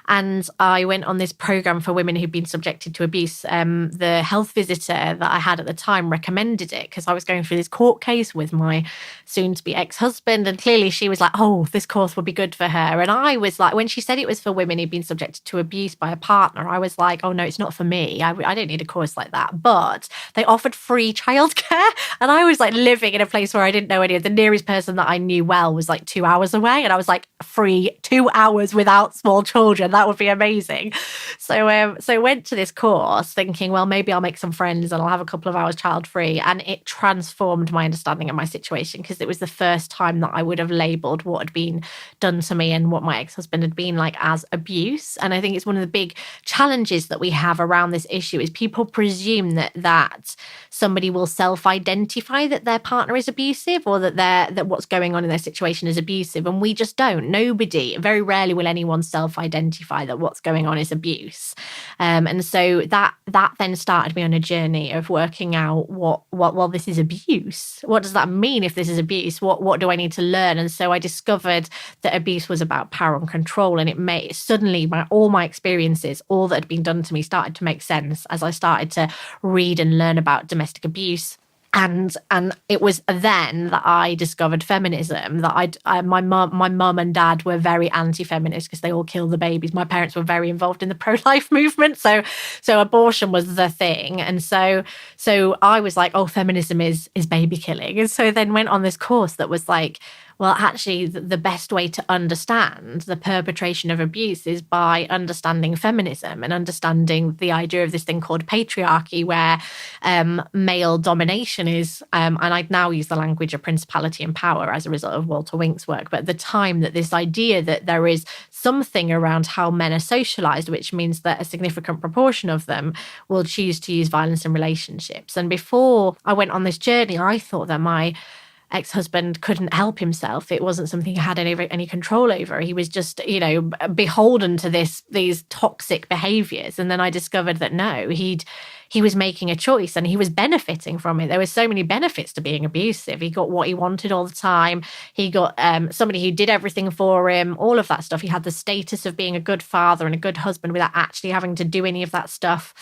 S4: And I went on this program for women who'd been subjected to abuse. The health visitor that I had at the time recommended it because I was going through this court case with my soon-to-be ex-husband. And clearly she was like, oh, this course would be good for her. And I was like, when she said it was for women who'd been subjected to abuse by a partner, I was like, oh, no, it's not for me. I don't need a course like that. But they offered free childcare. And I was like living in a place where I didn't know any of the nearest person that I knew well was like 2 hours away. And I was like, free 2 hours without small children. That would be amazing. So I went to this course thinking, well, maybe I'll make some friends and I'll have a couple of hours child free. And it transformed my understanding of my situation because it was the first time that I would have labelled what had been done to me and what my ex-husband had been like as abuse. And I think it's one of the big challenges that we have around this issue is people presume that somebody will self-identify that their partner is abusive or that what's going on in their situation is abusive. And we just don't. Nobody, very rarely will anyone self-identify that what's going on is abuse. And so that then started me on a journey of working out well, this is abuse. What does that mean if this is abuse? What do I need to learn? And so I discovered that abuse was about power and control. And it made suddenly all my experiences, all that had been done to me started to make sense as I started to read and learn about domestic abuse. And it was then that I discovered feminism, that my mum and dad were very anti-feminist because they all killed the babies. My parents were very involved in the pro-life movement. So abortion was the thing. And so I was like, oh, feminism is baby killing. And so then went on this course that was like, well, actually, the best way to understand the perpetration of abuse is by understanding feminism and understanding the idea of this thing called patriarchy, where male domination is, and I now use the language of principality and power as a result of Walter Wink's work, but at the time that this idea that there is something around how men are socialized, which means that a significant proportion of them will choose to use violence in relationships. And before I went on this journey, I thought that my ex-husband couldn't help himself. It wasn't something he had any control over. He was just, beholden to these toxic behaviors. And then I discovered that no, he was making a choice and he was benefiting from it. There were so many benefits to being abusive. He got what he wanted all the time. He got somebody who did everything for him, all of that stuff. He had the status of being a good father and a good husband without actually having to do any of that stuff.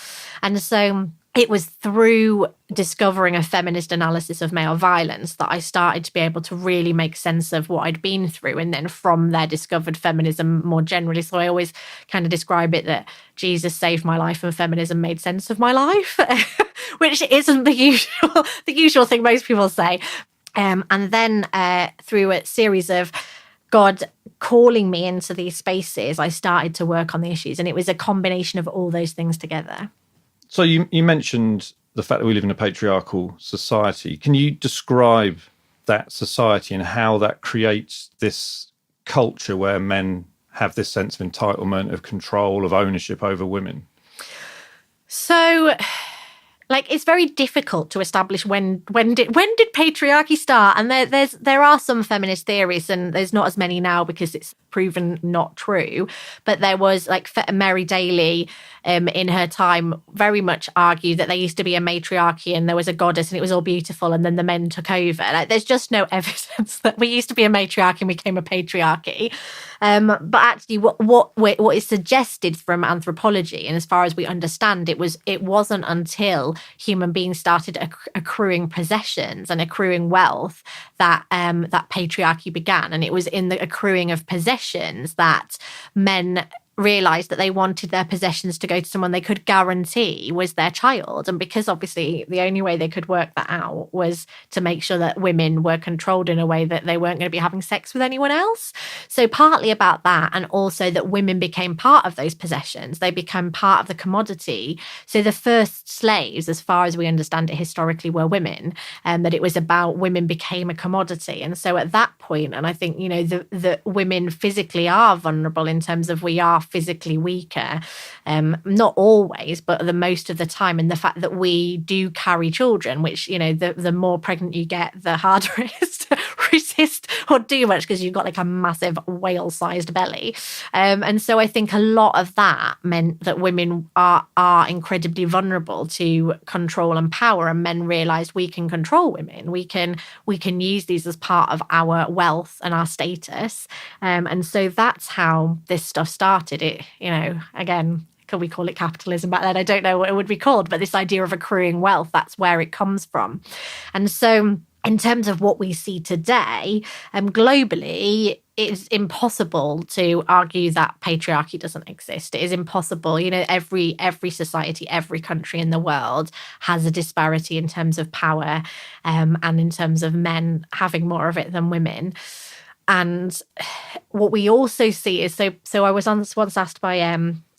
S4: And so it was through discovering a feminist analysis of male violence that I started to be able to really make sense of what I'd been through. And then from there, discovered feminism more generally. So I always kind of describe it that Jesus saved my life and feminism made sense of my life, which isn't the usual thing most people say. And then through a series of God calling me into these spaces, I started to work on the issues. And it was a combination of all those things together.
S3: So you mentioned the fact that we live in a patriarchal society. Can you describe that society and how that creates this culture where men have this sense of entitlement, of control, of ownership over women?
S4: So, it's very difficult to establish when did patriarchy start? And there are some feminist theories, and there's not as many now because it's proven not true. But there was Mary Daly in her time very much argued that there used to be a matriarchy and there was a goddess and it was all beautiful and then the men took over. There's just no evidence that we used to be a matriarchy and became a patriarchy. But actually what is suggested from anthropology, and as far as we understand, it wasn't until human beings started accruing possessions and accruing wealth that patriarchy began. And it was in the accruing of possessions that men realised that they wanted their possessions to go to someone they could guarantee was their child. And because obviously the only way they could work that out was to make sure that women were controlled in a way that they weren't going to be having sex with anyone else. So partly about that, and also that women became part of those possessions. They become part of the commodity. So the first slaves, as far as we understand it historically, were women, and that it was about women became a commodity. And so at that point, and I think, the women physically are vulnerable in terms of we are physically weaker, not always, but the most of the time. And the fact that we do carry children, which, the more pregnant you get, the harder it is to resist or do much, because you've got like a massive whale-sized belly. And so I think a lot of that meant that women are incredibly vulnerable to control and power, and men realized we can control women. We can use these as part of our wealth and our status. And so that's how this stuff started. It, again, could we call it capitalism back then? I don't know what it would be called, but this idea of accruing wealth, that's where it comes from. And so in terms of what we see today, globally, it's impossible to argue that patriarchy doesn't exist. It is impossible. Every society, every country in the world has a disparity in terms of power, and in terms of men having more of it than women. And what we also see is, so I was once asked by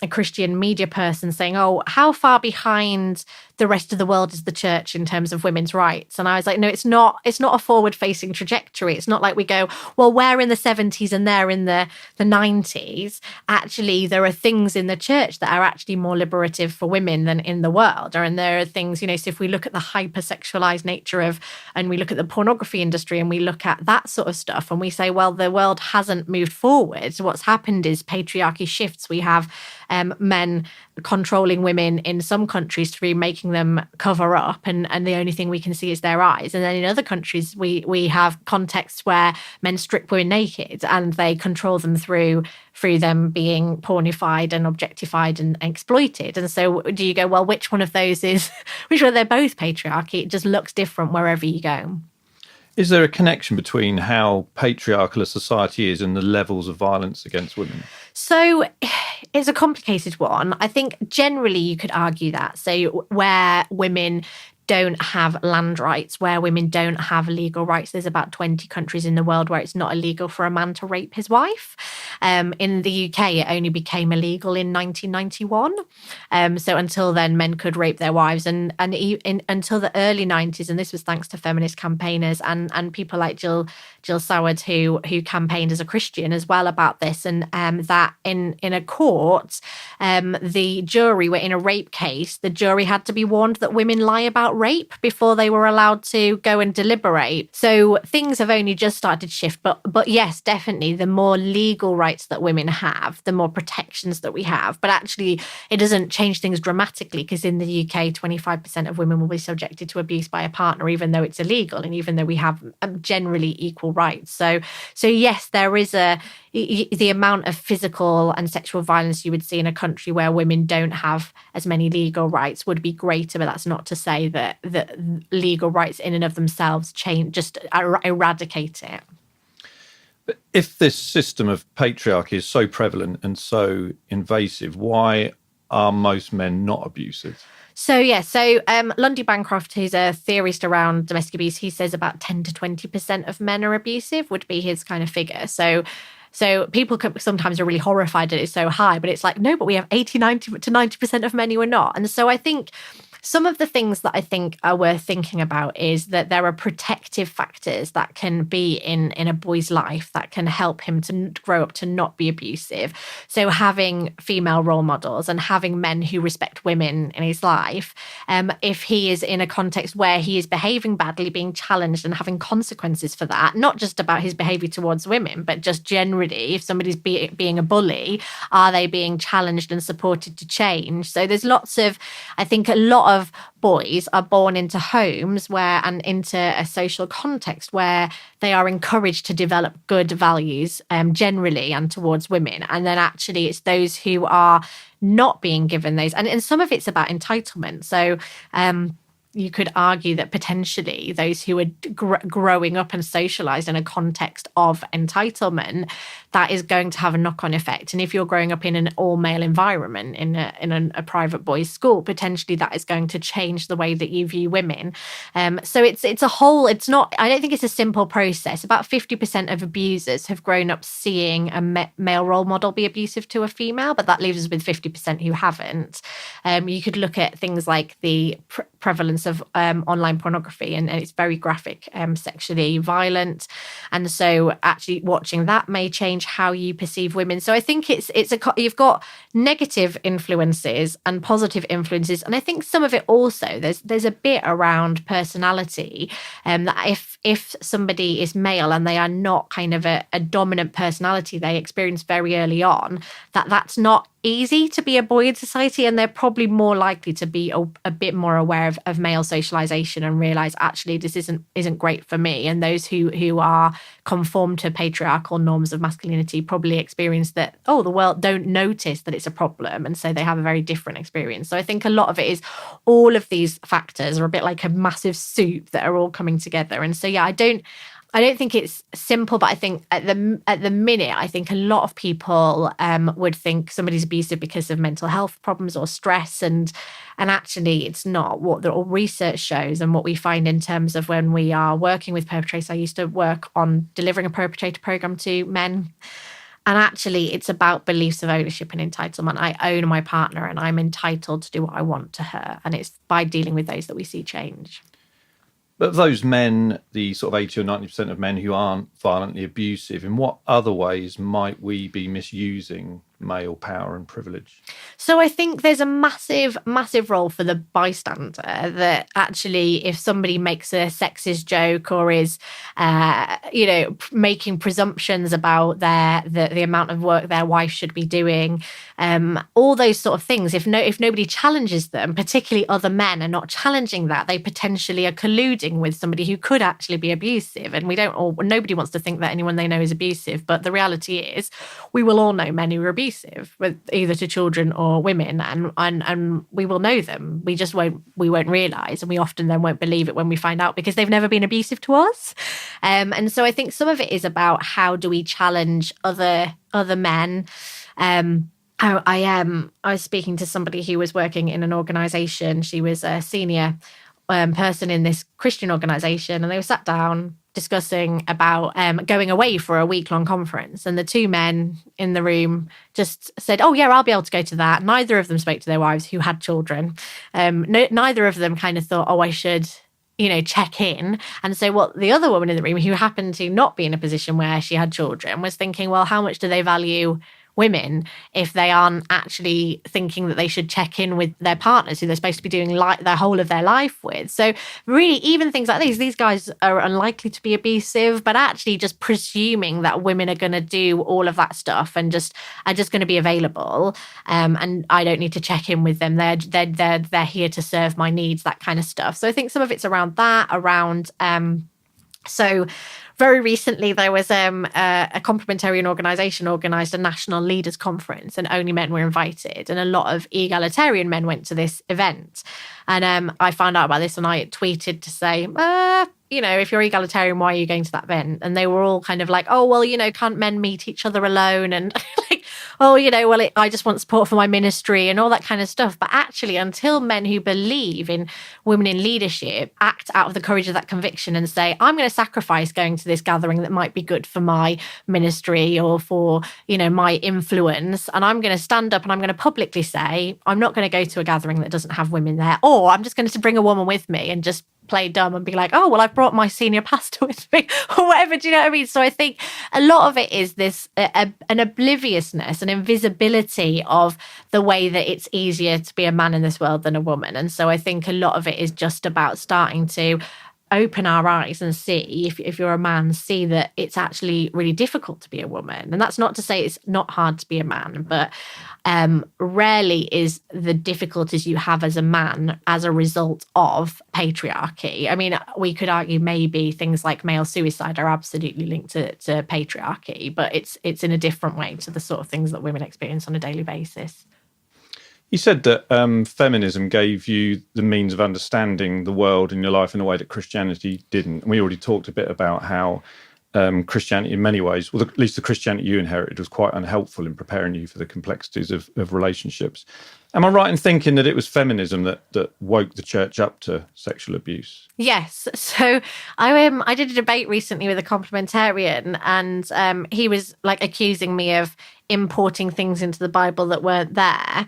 S4: a Christian media person saying, oh, how far behind the rest of the world is the church in terms of women's rights? And I was like, no, it's not a forward-facing trajectory. It's not like we go, well, we're in the 70s and they're in the 90s. Actually, there are things in the church that are actually more liberative for women than in the world. And there are things, so if we look at the hypersexualized nature and we look at the pornography industry and we look at that sort of stuff and we say, well, the world hasn't moved forward. So what's happened is patriarchy shifts. We have men controlling women in some countries through making them cover up, and the only thing we can see is their eyes. And then in other countries, we have contexts where men strip women naked and they control them through them being pornified and objectified and exploited. And so do you go, well, which one of those they're both patriarchy? It just looks different wherever you go.
S3: Is there a connection between how patriarchal a society is and the levels of violence against women?
S4: So it's a complicated one. I think generally you could argue that. So where women don't have land rights, where women don't have legal rights. There's about 20 countries in the world where it's not illegal for a man to rape his wife. In the UK, it only became illegal in 1991. So until then, men could rape their wives. And until the early 90s, and this was thanks to feminist campaigners and people like Jill Soward, who campaigned as a Christian as well about this, and that in a court, the jury were in a rape case. The jury had to be warned that women lie about rape before they were allowed to go and deliberate. So things have only just started to shift. But yes, definitely, the more legal rights that women have, the more protections that we have. But actually, it doesn't change things dramatically, because in the UK, 25% of women will be subjected to abuse by a partner, even though it's illegal, and even though we have generally equal rights. So yes, there is the amount of physical and sexual violence you would see in a country where women don't have as many legal rights would be greater, but that's not to say that legal rights in and of themselves just eradicate it.
S3: But if this system of patriarchy is so prevalent and so invasive, why are most men not abusive?
S4: So Lundy Bancroft, who's a theorist around domestic abuse, he says about 10 to 20% of men are abusive would be his kind of figure. So people sometimes are really horrified that it's so high, but it's like, no, but we have 80, 90 to 90% of men who are not. And so I think some of the things that I think are worth thinking about is that there are protective factors that can be in a boy's life that can help him to grow up to not be abusive. So having female role models and having men who respect women in his life, if he is in a context where he is behaving badly, being challenged and having consequences for that, not just about his behavior towards women, but just generally, if somebody's being a bully, are they being challenged and supported to change? So there's I think a lot of boys are born into homes and into a social context where they are encouraged to develop good values generally and towards women. And then actually it's those who are not being given those. And some of it's about entitlement. So you could argue that potentially those who are growing up and socialized in a context of entitlement, that is going to have a knock-on effect. And if you're growing up in an all-male environment in a private boys' school, potentially that is going to change the way that you view women. So it's a whole. It's not. I don't think it's a simple process. About 50% of abusers have grown up seeing a male role model be abusive to a female, but that leaves us with 50% who haven't. You could look at things like the prevalence terms of online pornography, and it's very graphic, sexually violent. And so actually watching that may change how you perceive women. So I think you've got negative influences and positive influences. And I think some of it also, there's a bit around personality, that if somebody is male and they are not kind of a dominant personality they experience very early on, that's not easy to be a boy in society, and they're probably more likely to be a bit more aware of male socialization and realize actually this isn't great for me. And those who are conformed to patriarchal norms of masculinity probably experience that, the world don't notice that it's a problem, and so they have a very different experience. So I think a lot of it is all of these factors are a bit like a massive soup that are all coming together. And so I don't think it's simple, but I think at the minute, I think a lot of people would think somebody's abusive because of mental health problems or stress, and actually it's not. What the research shows and what we find in terms of when we are working with perpetrators, I used to work on delivering a perpetrator program to men. And actually, it's about beliefs of ownership and entitlement. I own my partner and I'm entitled to do what I want to her. And it's by dealing with those that we see change.
S3: But of those men, the sort of 80 or 90% of men who aren't violently abusive, in what other ways might we be misusing male power and privilege?
S4: So I think there's a massive, massive role for the bystander, that actually if somebody makes a sexist joke or is, making presumptions about the amount of work their wife should be doing, all those sort of things, if nobody challenges them, particularly other men are not challenging that, they potentially are colluding with somebody who could actually be abusive. And nobody wants to think that anyone they know is abusive, but the reality is we will all know men who are abusive, with either to children or women, and we will know them. We just won't realize, and we often then won't believe it when we find out because they've never been abusive to us. And so I think some of it is about how do we challenge other men. I was speaking to somebody who was working in an organization. She was a senior person in this Christian organization, and they were sat down discussing about going away for a week-long conference. And the two men in the room just said, oh, yeah, I'll be able to go to that. Neither of them spoke to their wives who had children. Neither of them kind of thought, I should, check in. And so what the other woman in the room, who happened to not be in a position where she had children, was thinking, well, how much do they value women if they aren't actually thinking that they should check in with their partners who they're supposed to be doing their whole of their life with? So really, even things like these guys are unlikely to be abusive, but actually just presuming that women are going to do all of that stuff and are just going to be available, and I don't need to check in with them. They're here to serve my needs, that kind of stuff. So I think some of it's around that, so very recently, there was a complementarian organisation organised a national leaders conference, and only men were invited. And a lot of egalitarian men went to this event. And I found out about this, and I tweeted to say, if you're egalitarian, why are you going to that event? And they were all kind of like, oh, well, can't men meet each other alone? And like, oh, I just want support for my ministry and all that kind of stuff. But actually, until men who believe in women in leadership act out of the courage of that conviction and say, I'm going to sacrifice going to this gathering that might be good for my ministry or for, my influence. And I'm going to stand up and I'm going to publicly say, I'm not going to go to a gathering that doesn't have women there, or I'm just going to bring a woman with me and just play dumb and be like, oh, well, I've brought my senior pastor with me or whatever. Do you know what I mean? So I think a lot of it is this an obliviousness, an invisibility of the way that it's easier to be a man in this world than a woman. And so I think a lot of it is just about starting to open our eyes and see, if you're a man, see that it's actually really difficult to be a woman. And that's not to say it's not hard to be a man, but rarely is the difficulties you have as a man as a result of patriarchy. I mean, we could argue maybe things like male suicide are absolutely linked to patriarchy, but it's in a different way to the sort of things that women experience on a daily basis.
S3: You said that feminism gave you the means of understanding the world in your life in a way that Christianity didn't. And we already talked a bit about how Christianity in many ways, well, at least the Christianity you inherited, was quite unhelpful in preparing you for the complexities of relationships. Am I right in thinking that it was feminism that woke the church up to sexual abuse?
S4: Yes. So I did a debate recently with a complementarian, and he was like accusing me of importing things into the Bible that weren't there.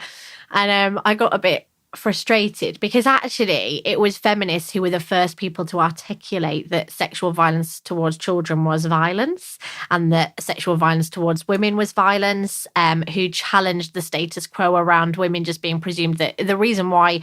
S4: And I got a bit frustrated because actually it was feminists who were the first people to articulate that sexual violence towards children was violence and that sexual violence towards women was violence, who challenged the status quo around women just being presumed that the reason why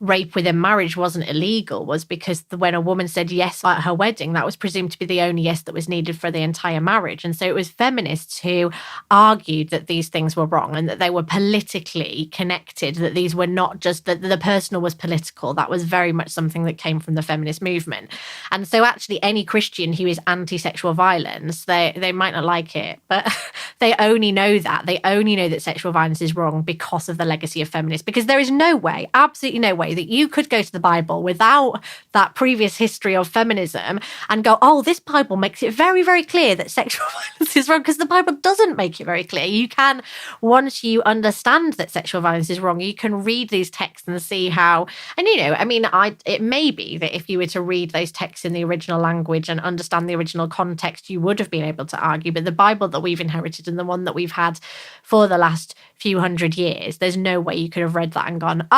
S4: rape within marriage wasn't illegal was because when a woman said yes at her wedding, that was presumed to be the only yes that was needed for the entire marriage. And so it was feminists who argued that these things were wrong and that they were politically connected, that these were not just that the personal was political. That was very much something that came from the feminist movement. And so actually any Christian who is anti-sexual violence, they might not like it, but they only know that. They only know that sexual violence is wrong because of the legacy of feminists, because there is no way, absolutely no way, that you could go to the Bible without that previous history of feminism and go, oh, this Bible makes it very, very clear that sexual violence is wrong, because the Bible doesn't make it very clear. You can, once you understand that sexual violence is wrong, you can read these texts and see how, and it may be that if you were to read those texts in the original language and understand the original context, you would have been able to argue. But the Bible that we've inherited and the one that we've had for the last few hundred years, there's no way you could have read that and gone,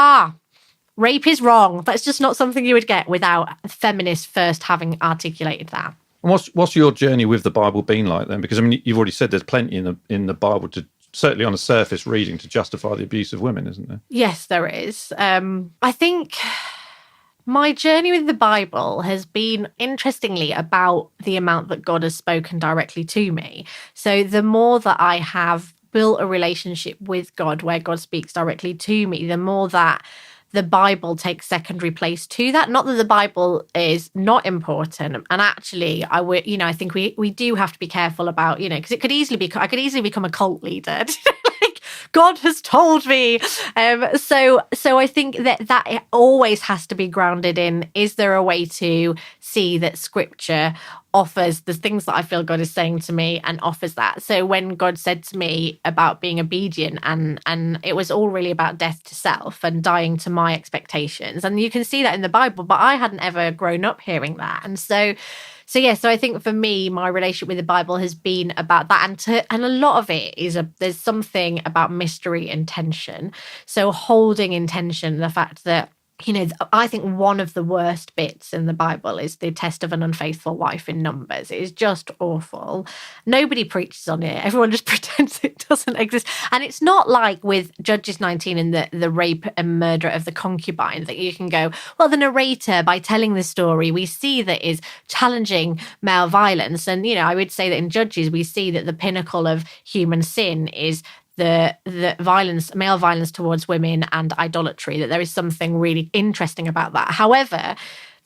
S4: rape is wrong. That's just not something you would get without feminists first having articulated that.
S3: And what's your journey with the Bible been like then? Because I mean, you've already said there's plenty in the Bible to, certainly on a surface reading, to justify the abuse of women, isn't there?
S4: Yes, there is. I think my journey with the Bible has been, interestingly, about the amount that God has spoken directly to me. So the more that I have built a relationship with God where God speaks directly to me, the more that the Bible takes secondary place to that. Not that the Bible is not important. And actually, I think we do have to be careful about, because I could easily become a cult leader. Like, God has told me. So I think that it always has to be grounded in, is there a way to see that Scripture offers the things that I feel God is saying to me and offers that. So when God said to me about being obedient, and it was all really about death to self and dying to my expectations. And you can see that in the Bible, but I hadn't ever grown up hearing that. And so I think for me, my relationship with the Bible has been about that. And a lot of it is there's something about mystery and tension. So holding in tension the fact that, I think one of the worst bits in the Bible is the test of an unfaithful wife in Numbers. It is just awful. Nobody preaches on it. Everyone just pretends it doesn't exist. And it's not like with Judges 19 and the rape and murder of the concubine that you can go, well, the narrator, by telling the story, we see that is challenging male violence. And, I would say that in Judges, we see that the pinnacle of human sin is the violence, male violence towards women and idolatry, that there is something really interesting about that. However,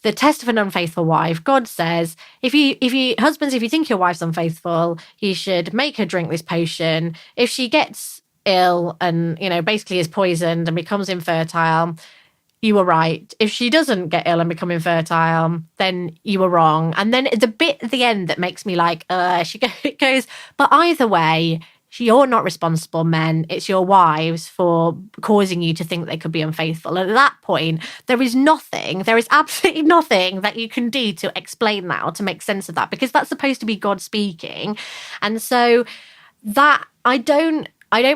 S4: the test of an unfaithful wife, God says, if you husbands, if you think your wife's unfaithful, you should make her drink this potion. If she gets ill and, basically is poisoned and becomes infertile, you were right. If she doesn't get ill and become infertile, then you were wrong. And then the bit at the end that makes me like, it goes, but either way, you're not responsible, men. It's your wives for causing you to think they could be unfaithful. And at that point, there is absolutely nothing that you can do to explain that or to make sense of that, because that's supposed to be God speaking. And so that I don't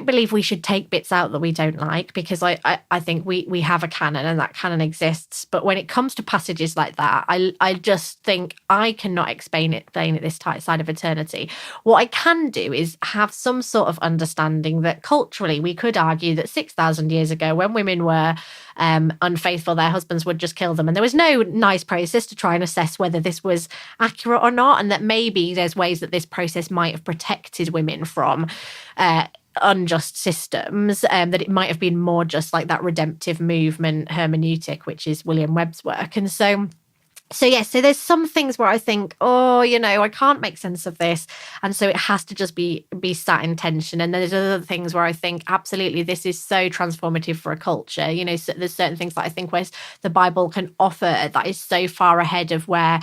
S4: believe we should take bits out that we don't like, because I think we have a canon and that canon exists. But when it comes to passages like that, I just think I cannot explain it this side of eternity. What I can do is have some sort of understanding that culturally we could argue that 6,000 years ago, when women were unfaithful, their husbands would just kill them. And there was no nice process to try and assess whether this was accurate or not. And that maybe there's ways that this process might have protected women from unjust systems, that it might have been more just like that redemptive movement hermeneutic, which is William Webb's work. And so there's some things where I think, I can't make sense of this. And so it has to just be sat in tension. And then there's other things where I think, absolutely, this is so transformative for a culture. So there's certain things that I think where the Bible can offer that is so far ahead of where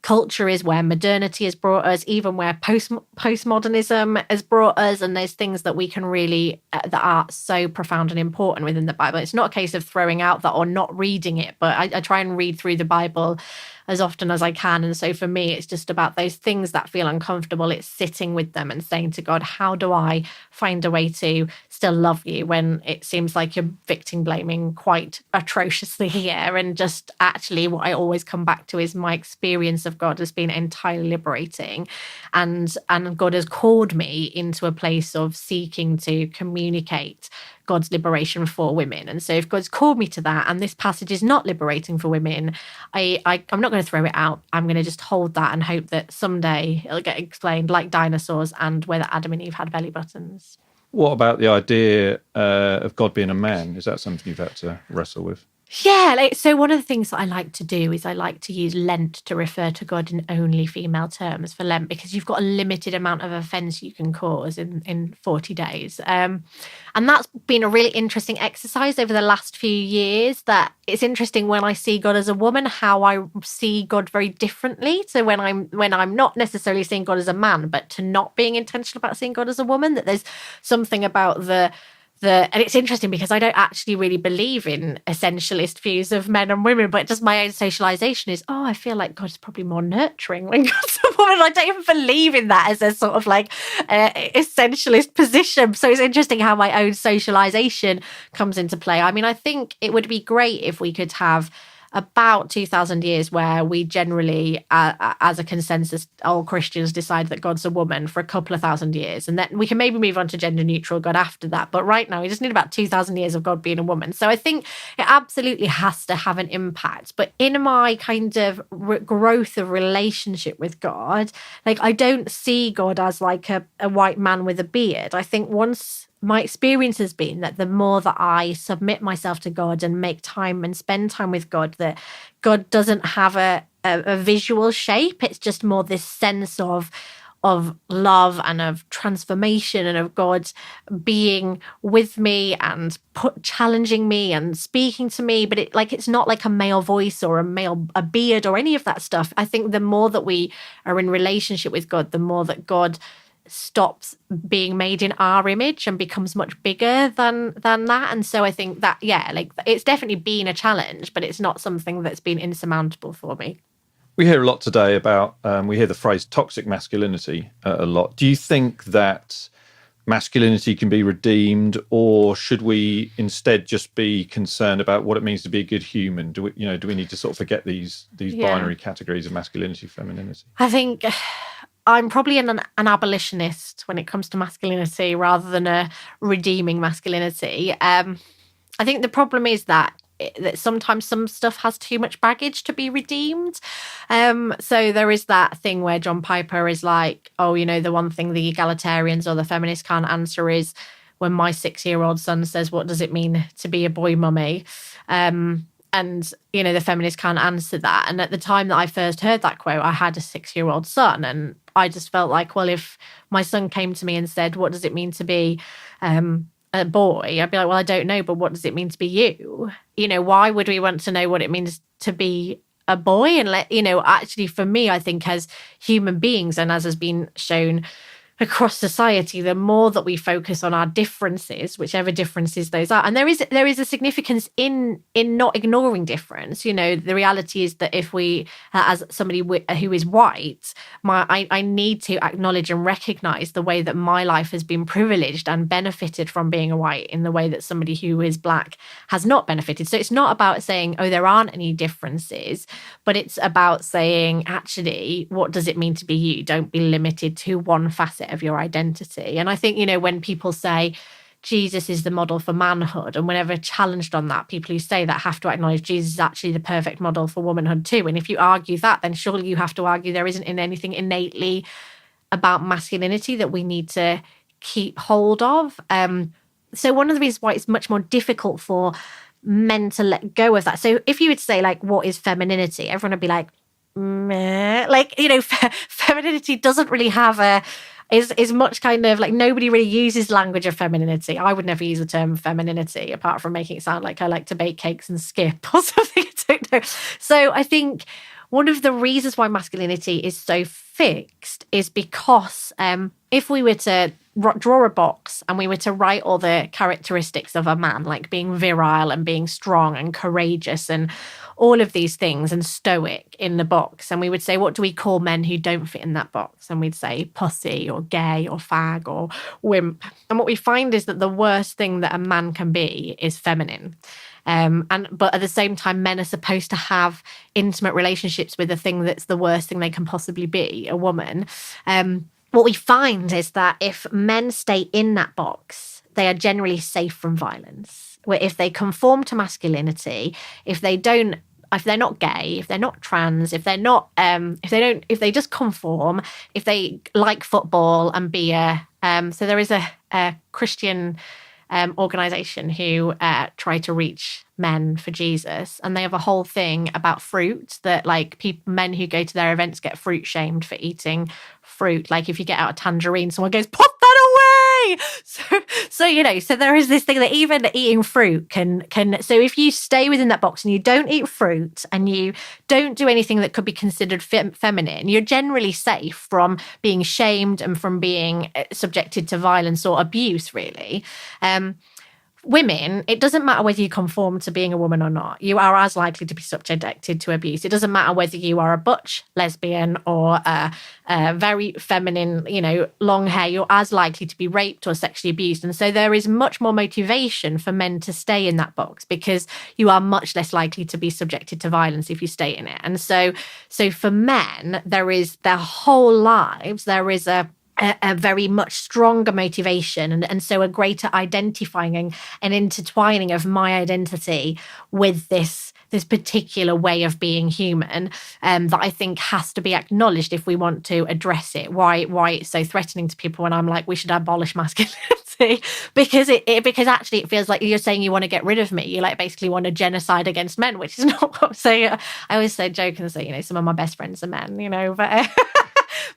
S4: culture is, where modernity has brought us, even where postmodernism has brought us. And there's things that we can really, that are so profound and important within the Bible. It's not a case of throwing out that or not reading it, but I try and read through the Bible as often as I can. And so for me, it's just about those things that feel uncomfortable. It's sitting with them and saying to God, how do I find a way to still love you when it seems like you're victim blaming quite atrociously here? And just actually what I always come back to is my experience of God has been entirely liberating. And God has called me into a place of seeking to communicate God's liberation for women. And so if God's called me to that, and this passage is not liberating for women, I'm not going to throw it out. I'm going to just hold that and hope that someday it'll get explained like dinosaurs and whether Adam and Eve had belly buttons.
S3: What about the idea of God being a man? Is that something you've had to wrestle with?
S4: Yeah, so one of the things that I like to do is I like to use Lent to refer to God in only female terms for Lent, because you've got a limited amount of offence you can cause in 40 days. And that's been a really interesting exercise over the last few years, that it's interesting when I see God as a woman, how I see God very differently. So when I'm not necessarily seeing God as a man, but to not being intentional about seeing God as a woman, that there's something about and it's interesting because I don't actually really believe in essentialist views of men and women, but just my own socialization is, I feel like God's probably more nurturing when God's a woman. I don't even believe in that as a sort of like essentialist position. So it's interesting how my own socialization comes into play. I mean, I think it would be great if we could have about 2,000 years where we generally, as a consensus, all Christians decide that God's a woman for a couple of thousand years. And then we can maybe move on to gender neutral God after that. But right now, we just need about 2,000 years of God being a woman. So I think it absolutely has to have an impact. But in my kind of growth of relationship with God, like I don't see God as like a white man with a beard. I think once my experience has been that the more that I submit myself to God and make time and spend time with God, that God doesn't have a visual shape. It's just more this sense of love and of transformation and of God being with me and challenging me and speaking to me. But it's not like a male voice or a beard or any of that stuff. I think the more that we are in relationship with God, the more that God stops being made in our image and becomes much bigger than that. And so I think that, it's definitely been a challenge, but it's not something that's been insurmountable for me.
S3: We hear a lot today about, we hear the phrase toxic masculinity a lot. Do you think that masculinity can be redeemed, or should we instead just be concerned about what it means to be a good human? Do we need to sort of forget these binary categories of masculinity, femininity?
S4: I think I'm probably an abolitionist when it comes to masculinity rather than a redeeming masculinity. I think the problem is that sometimes some stuff has too much baggage to be redeemed. So there is that thing where John Piper is like, the one thing the egalitarians or the feminists can't answer is when my 6-year-old son says, what does it mean to be a boy mummy? And, the feminists can't answer that. And at the time that I first heard that quote, I had a 6-year-old son. And I just felt like, well, if my son came to me and said, what does it mean to be a boy? I'd be like, well, I don't know, but what does it mean to be you? Why would we want to know what it means to be a boy? And actually for me, I think as human beings, and as has been shown across society, the more that we focus on our differences, whichever differences those are, and there is a significance in not ignoring difference. The reality is that if we, as somebody who is white, I need to acknowledge and recognize the way that my life has been privileged and benefited from being a white in the way that somebody who is black has not benefited. So it's not about saying, there aren't any differences, but it's about saying, actually, what does it mean to be you? Don't be limited to one facet of your identity. And I think, when people say Jesus is the model for manhood, and whenever challenged on that, people who say that have to acknowledge Jesus is actually the perfect model for womanhood too. And if you argue that, then surely you have to argue there isn't anything innately about masculinity that we need to keep hold of. So one of the reasons why it's much more difficult for men to let go of that. So if you would say, like, what is femininity? Everyone would be like, meh. Femininity doesn't really have is much kind of like, nobody really uses language of femininity. I would never use the term femininity apart from making it sound like I like to bake cakes and skip or something. I don't know. So I think one of the reasons why masculinity is so fixed is because if we were to draw a box and we were to write all the characteristics of a man, like being virile and being strong and courageous and all of these things and stoic in the box. And we would say, what do we call men who don't fit in that box? And we'd say pussy or gay or fag or wimp. And what we find is that the worst thing that a man can be is feminine. But at the same time, men are supposed to have intimate relationships with the thing that's the worst thing they can possibly be, a woman. What we find is that if men stay in that box, they are generally safe from violence. Where if they conform to masculinity, if they're not gay, if they're not trans, if they just conform, if they like football and beer. So there is a Christian organization who try to reach men for Jesus, and they have a whole thing about fruit that like men who go to their events get fruit shamed for eating fruit. Like if you get out a tangerine, someone goes, put that away. So there is this thing that even eating fruit can. So if you stay within that box and you don't eat fruit and you don't do anything that could be considered feminine, you're generally safe from being shamed and from being subjected to violence or abuse, really. Women, it doesn't matter whether you conform to being a woman or not. You are as likely to be subjected to abuse. It doesn't matter whether you are a butch lesbian or a very feminine, long hair. You're as likely to be raped or sexually abused. And so there is much more motivation for men to stay in that box because you are much less likely to be subjected to violence if you stay in it. And so for men, there is their whole lives, there is a very much stronger motivation and so a greater identifying and intertwining of my identity with this particular way of being human that I think has to be acknowledged if we want to address it. Why it's so threatening to people when I'm like, we should abolish masculinity because actually it feels like you're saying you want to get rid of me. You like basically want a genocide against men, which is not what I'm saying. I always say, joke and say, some of my best friends are men, but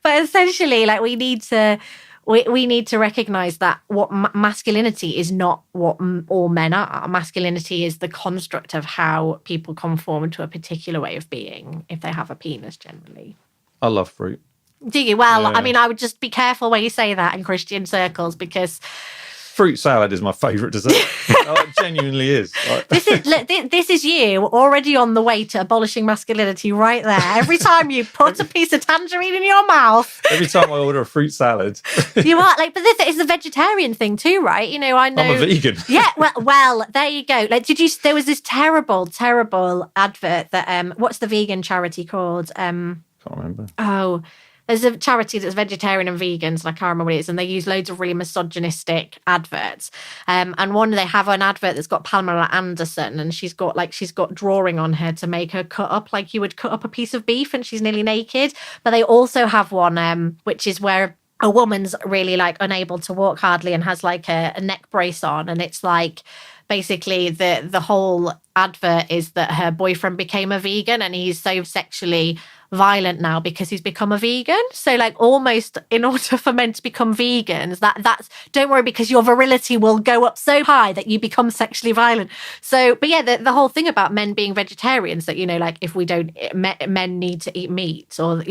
S4: but essentially, like we need to recognize that what masculinity is not what all men are. Masculinity is the construct of how people conform to a particular way of being if they have a penis, generally.
S3: I love fruit.
S4: Do you? Well,
S3: Yeah.
S4: I mean, I would just be careful when you say that in Christian circles because
S3: Fruit salad is my favourite dessert. It genuinely is.
S4: This is you already on the way to abolishing masculinity right there. Every time you put a piece of tangerine in your mouth.
S3: Every time I order a fruit salad.
S4: You are like, but this is a vegetarian thing too, right? I know.
S3: I'm a vegan.
S4: Yeah, well, there you go. Like, there was this terrible advert that, what's the vegan charity called?
S3: Can't remember.
S4: Oh, there's a charity that's vegetarian and vegans, and I can't remember what it is, and they use loads of really misogynistic adverts. And they have an advert that's got Pamela Anderson, and she's got drawing on her to make her cut up like you would cut up a piece of beef, and she's nearly naked. But they also have one which is where a woman's really like unable to walk hardly and has like a neck brace on, and it's like basically the whole advert is that her boyfriend became a vegan and he's so sexually violent now because he's become a vegan. So like almost in order for men to become vegans, that's don't worry because your virility will go up so high that you become sexually violent. So but yeah, the whole thing about men being vegetarians that like if we don't men need to eat meat or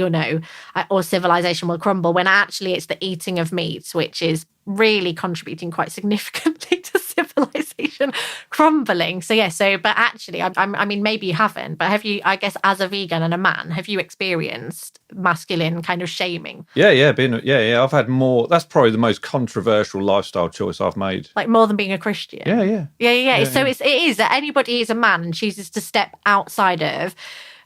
S4: or civilization will crumble, when actually it's the eating of meat which is really contributing quite significantly to civilization crumbling. But actually I mean maybe you haven't, but have you, I guess as a vegan and a man, have you experienced masculine kind of shaming?
S3: Yeah, I've had more. That's probably the most controversial lifestyle choice I've made. Like
S4: more than being a Christian.
S3: Yeah.
S4: So it is that anybody is a man and chooses to step outside of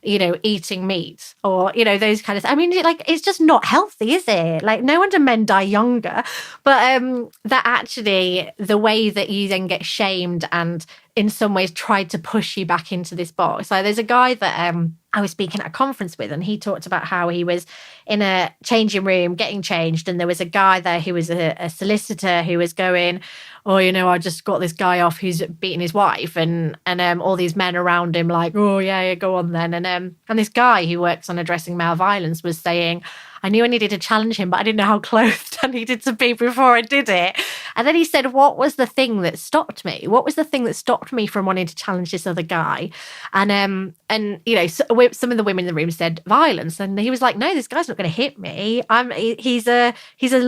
S4: eating meat or, those kind of, I mean, it's just not healthy, is it? Like no wonder men die younger, but that actually the way that you then get shamed and in some ways tried to push you back into this box. So there's a guy that I was speaking at a conference with, and he talked about how he was in a changing room getting changed, and there was a guy there who was a solicitor who was going, oh, I just got this guy off who's beating his wife, and all these men around him like, oh yeah, go on then, and this guy who works on addressing male violence was saying, I knew I needed to challenge him, but I didn't know how clothed I needed to be before I did it. And then he said, what was the thing that stopped me? What was the thing that stopped me from wanting to challenge this other guy? And you know, some of the women in the room said violence. And he was like, no, this guy's not going to hit me. He's a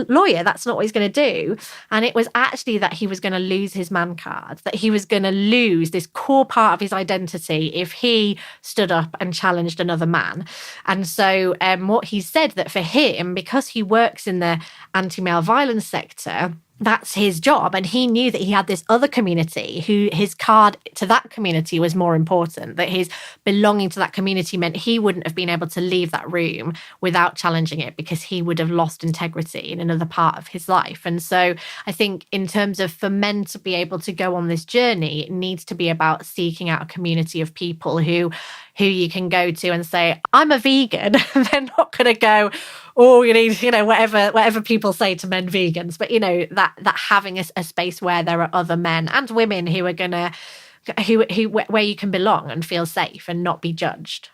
S4: lawyer. That's not what he's going to do. And it was actually that he was going to lose his man card, that he was going to lose this core part of his identity if he stood up and challenged another man. And so what he said, that for him, because he works in the anti-male violence sector, that's his job. And he knew that he had this other community who his card to that community was more important, that his belonging to that community meant he wouldn't have been able to leave that room without challenging it, because he would have lost integrity in another part of his life. And so I think in terms of for men to be able to go on this journey, it needs to be about seeking out a community of people who you can go to and say, I'm a vegan. They're not going to go, oh, you need, you know, whatever people say to men vegans. But, you know, that having a space where there are other men and women who are going to, where you can belong and feel safe and not be judged.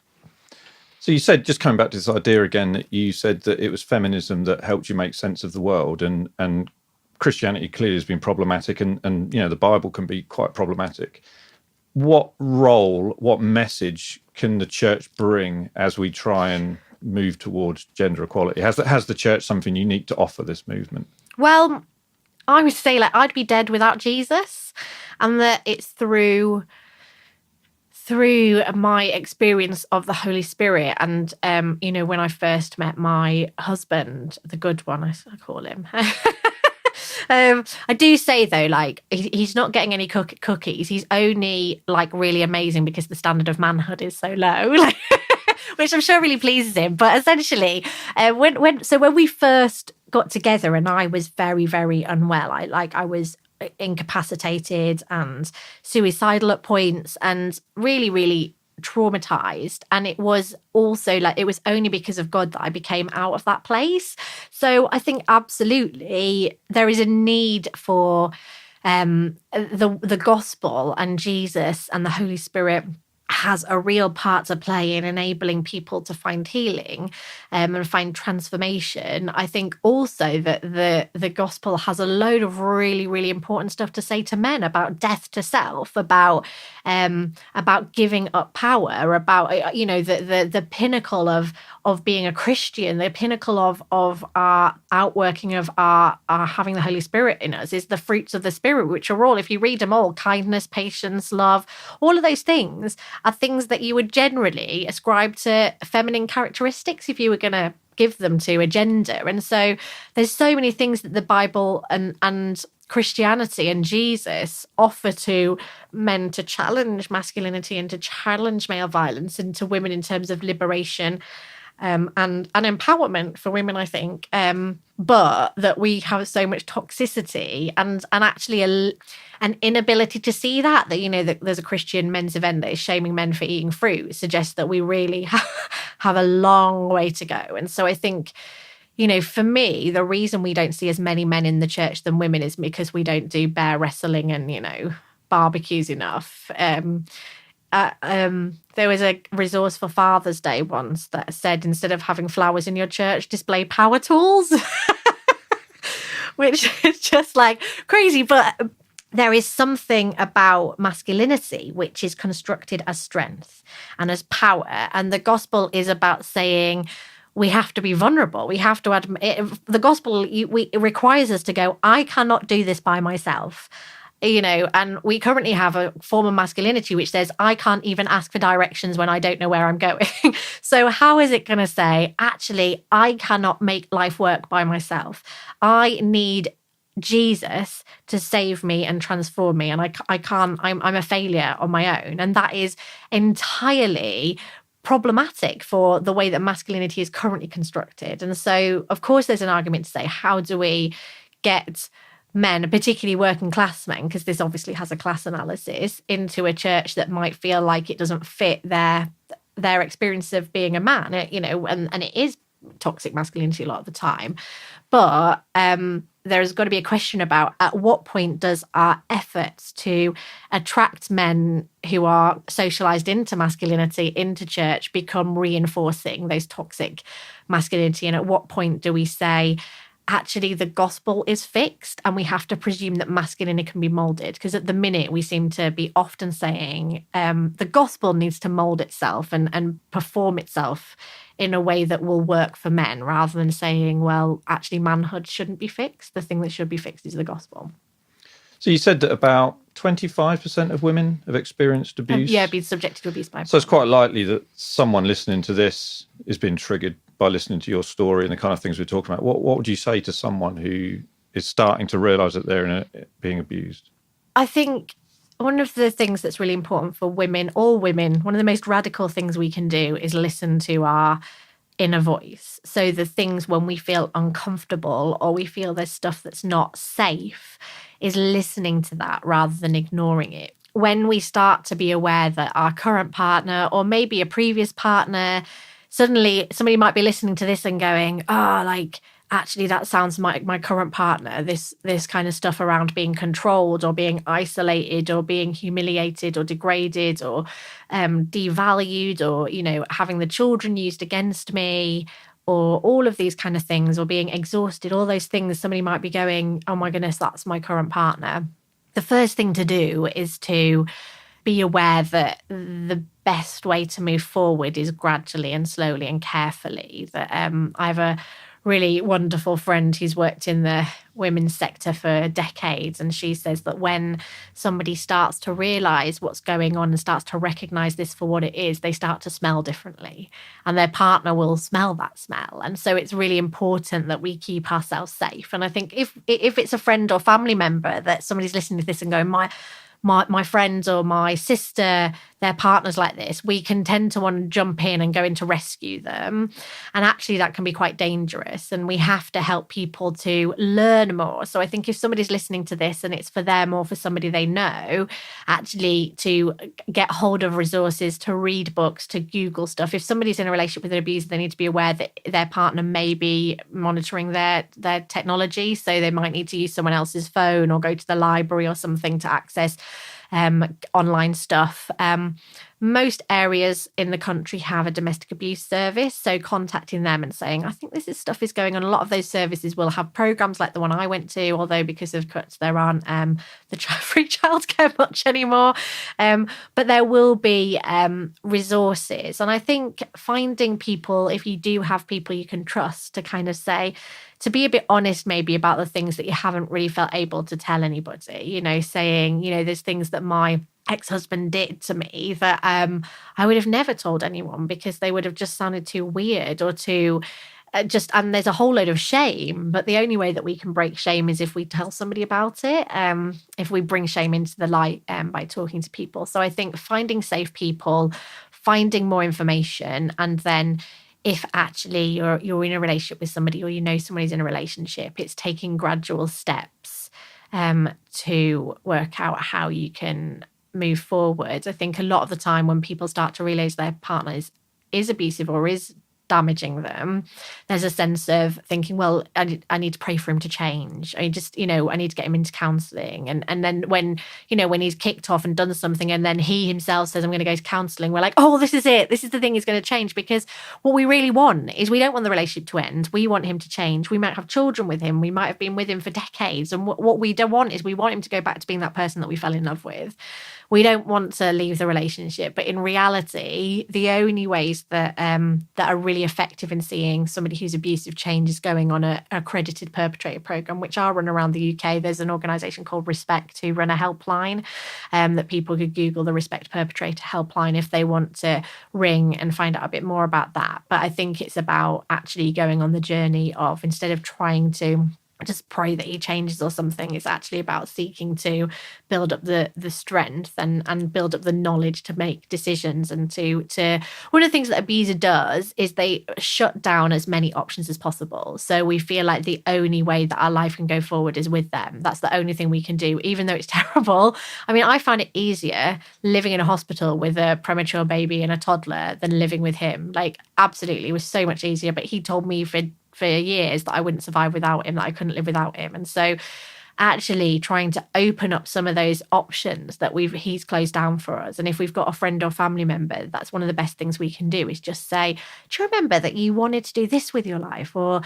S3: So you said, just coming back to this idea again, that you said that it was feminism that helped you make sense of the world, and Christianity clearly has been problematic, and you know, the Bible can be quite problematic. What role, what message can the church bring as we try and move towards gender equality? Has the church something unique to offer this movement?
S4: Well, I would say, like, I'd be dead without Jesus, and that it's through my experience of the Holy Spirit. And you know, when I first met my husband, the good one, I call him. I do say though, like, he's not getting any cookies. He's only like really amazing because the standard of manhood is so low, which I'm sure really pleases him. But essentially, when we first got together, and I was very, very unwell, I was incapacitated and suicidal at points, and really, really traumatized. And it was also like, it was only because of God that I became out of that place. So I think absolutely there is a need for the gospel, and Jesus and the Holy Spirit has a real part to play in enabling people to find healing and find transformation. I think also that the gospel has a load of really, really important stuff to say to men about death to self, about giving up power, about, you know, the pinnacle of being a Christian, the pinnacle of our outworking of our having the Holy Spirit in us is the fruits of the Spirit, which are all, if you read them all, kindness, patience, love, all of those things are things that you would generally ascribe to feminine characteristics if you were going to give them to a gender. And so there's so many things that the Bible and Christianity and Jesus offer to men to challenge masculinity and to challenge male violence, and to women in terms of liberation and empowerment for women, I think. But that we have so much toxicity and actually an inability to see that, you know, that there's a Christian men's event that is shaming men for eating fruit suggests that we really have a long way to go. And so I think, you know, for me, the reason we don't see as many men in the church than women is because we don't do bear wrestling and, you know, barbecues enough. There was a resource for Father's Day once that said, instead of having flowers in your church, display power tools, which is just like crazy. But there is something about masculinity which is constructed as strength and as power. And the gospel is about saying, we have to be vulnerable. We have to admit, the gospel it requires us to go, I cannot do this by myself. You know, and we currently have a form of masculinity which says, I can't even ask for directions when I don't know where I'm going. So how is it going to say, actually, I cannot make life work by myself. I need Jesus to save me and transform me. And I can't, I'm a failure on my own. And that is entirely problematic for the way that masculinity is currently constructed. And so, of course, there's an argument to say, how do we get men, particularly working class men, because this obviously has a class analysis, into a church that might feel like it doesn't fit their experience of being a man, you know, and it is toxic masculinity a lot of the time. But there's got to be a question about at what point does our efforts to attract men who are socialized into masculinity, into church, become reinforcing those toxic masculinity? And at what point do we say, actually, the gospel is fixed and we have to presume that masculinity can be molded? Because at the minute, we seem to be often saying the gospel needs to mold itself and perform itself in a way that will work for men, rather than saying, well, actually, manhood shouldn't be fixed. The thing that should be fixed is the gospel.
S3: So you said that about 25% of women have experienced abuse.
S4: Be subjected to abuse by.
S3: So it's quite likely that someone listening to this is being triggered by listening to your story and the kind of things we're talking about. What would you say to someone who is starting to realise that they're being abused?
S4: I think one of the things that's really important for women, all women, one of the most radical things we can do is listen to our inner voice. So the things when we feel uncomfortable or we feel there's stuff that's not safe, is listening to that rather than ignoring it. When we start to be aware that our current partner or maybe a previous partner, suddenly somebody might be listening to this and going, actually, that sounds like my current partner, this kind of stuff around being controlled or being isolated or being humiliated or degraded or devalued or, having the children used against me or all of these kind of things, or being exhausted, all those things. Somebody might be going, oh my goodness, that's my current partner. The first thing to do is to be aware that the best way to move forward is gradually and slowly and carefully. That I have a really wonderful friend who's worked in the women's sector for decades, and she says that when somebody starts to realize what's going on and starts to recognize this for what it is, they start to smell differently, and their partner will smell that smell. And so it's really important that we keep ourselves safe. And I think if it's a friend or family member that somebody's listening to this and going, my friend or my sister, their partner's like this, we can tend to want to jump in and go in to rescue them. And actually that can be quite dangerous. And we have to help people to learn more. So I think if somebody's listening to this and it's for them or for somebody they know, actually to get hold of resources, to read books, to Google stuff. If somebody's in a relationship with an abuser, they need to be aware that their partner may be monitoring their technology. So they might need to use someone else's phone or go to the library or something to access online stuff. Most areas in the country have a domestic abuse service. So contacting them and saying, I think this stuff is going on. A lot of those services will have programs like the one I went to, although because of cuts, there aren't the free childcare much anymore. But there will be resources. And I think finding people, if you do have people you can trust, to kind of say, to be a bit honest maybe about the things that you haven't really felt able to tell anybody, saying, there's things that my ex-husband did to me that I would have never told anyone because they would have just sounded too weird or too and there's a whole load of shame. But the only way that we can break shame is if we tell somebody about it, if we bring shame into the light by talking to people. So I think finding safe people, finding more information, and then if actually you're in a relationship with somebody or somebody's in a relationship, it's taking gradual steps to work out how you can move forward. I think a lot of the time when people start to realize their partner is abusive or is damaging them, there's a sense of thinking, well, I need to pray for him to change. I need to get him into counselling. And then when he's kicked off and done something and then he himself says, I'm going to go to counselling, we're like, oh, this is it. This is the thing he's going to change. Because what we really want is we don't want the relationship to end. We want him to change. We might have children with him. We might have been with him for decades. And what we don't want is we want him to go back to being that person that we fell in love with. We don't want to leave the relationship. But in reality, the only ways that are really effective in seeing somebody who's abusive change is going on a accredited perpetrator program, which are run around the UK. There's an organisation called Respect who run a helpline that people could Google, the Respect Perpetrator helpline, if they want to ring and find out a bit more about that. But I think it's about actually going on the journey of, instead of trying to just pray that he changes or something, it's actually about seeking to build up the strength and build up the knowledge to make decisions. And to one of the things that abuser does is they shut down as many options as possible. So we feel like the only way that our life can go forward is with them. That's the only thing we can do, even though it's terrible. I mean, I find it easier living in a hospital with a premature baby and a toddler than living with him. Like, absolutely, it was so much easier. But he told me for for years that I wouldn't survive without him, that I couldn't live without him. And so actually trying to open up some of those options that he's closed down for us. And if we've got a friend or family member, that's one of the best things we can do, is just say, do you remember that you wanted to do this with your life? Or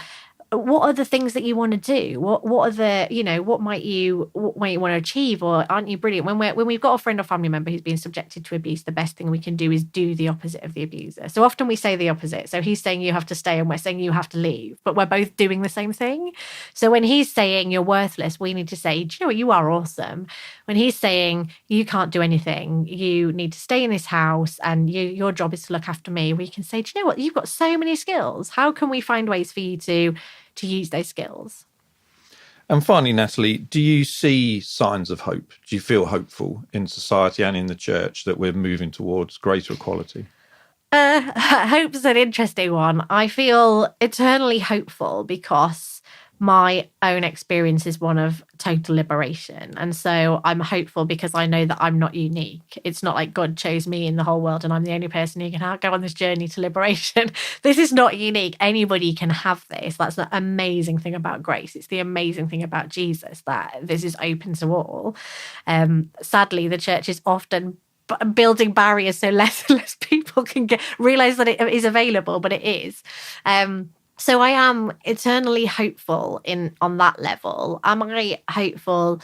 S4: what are the things that you want to do? What are the, what might you want to achieve? Or aren't you brilliant? When we've got a friend or family member who's been subjected to abuse, the best thing we can do is do the opposite of the abuser. So often we say the opposite. So he's saying you have to stay and we're saying you have to leave, but we're both doing the same thing. So when he's saying you're worthless, we need to say, do you know what? You are awesome. When he's saying you can't do anything, you need to stay in this house and your job is to look after me, we can say, do you know what? You've got so many skills. How can we find ways for you to use those skills?
S3: And finally, Natalie, do you see signs of hope? Do you feel hopeful in society and in the church that we're moving towards greater equality?
S4: Hope's an interesting one. I feel eternally hopeful because my own experience is one of total liberation. And so I'm hopeful because I know that I'm not unique. It's not like God chose me in the whole world and I'm the only person who can go on this journey to liberation. This is not unique. Anybody can have this. That's the amazing thing about grace. It's the amazing thing about Jesus, that this is open to all. Sadly, the church is often building barriers so less and less people can realize that it is available, but it is. So I am eternally hopeful on that level. Am I hopeful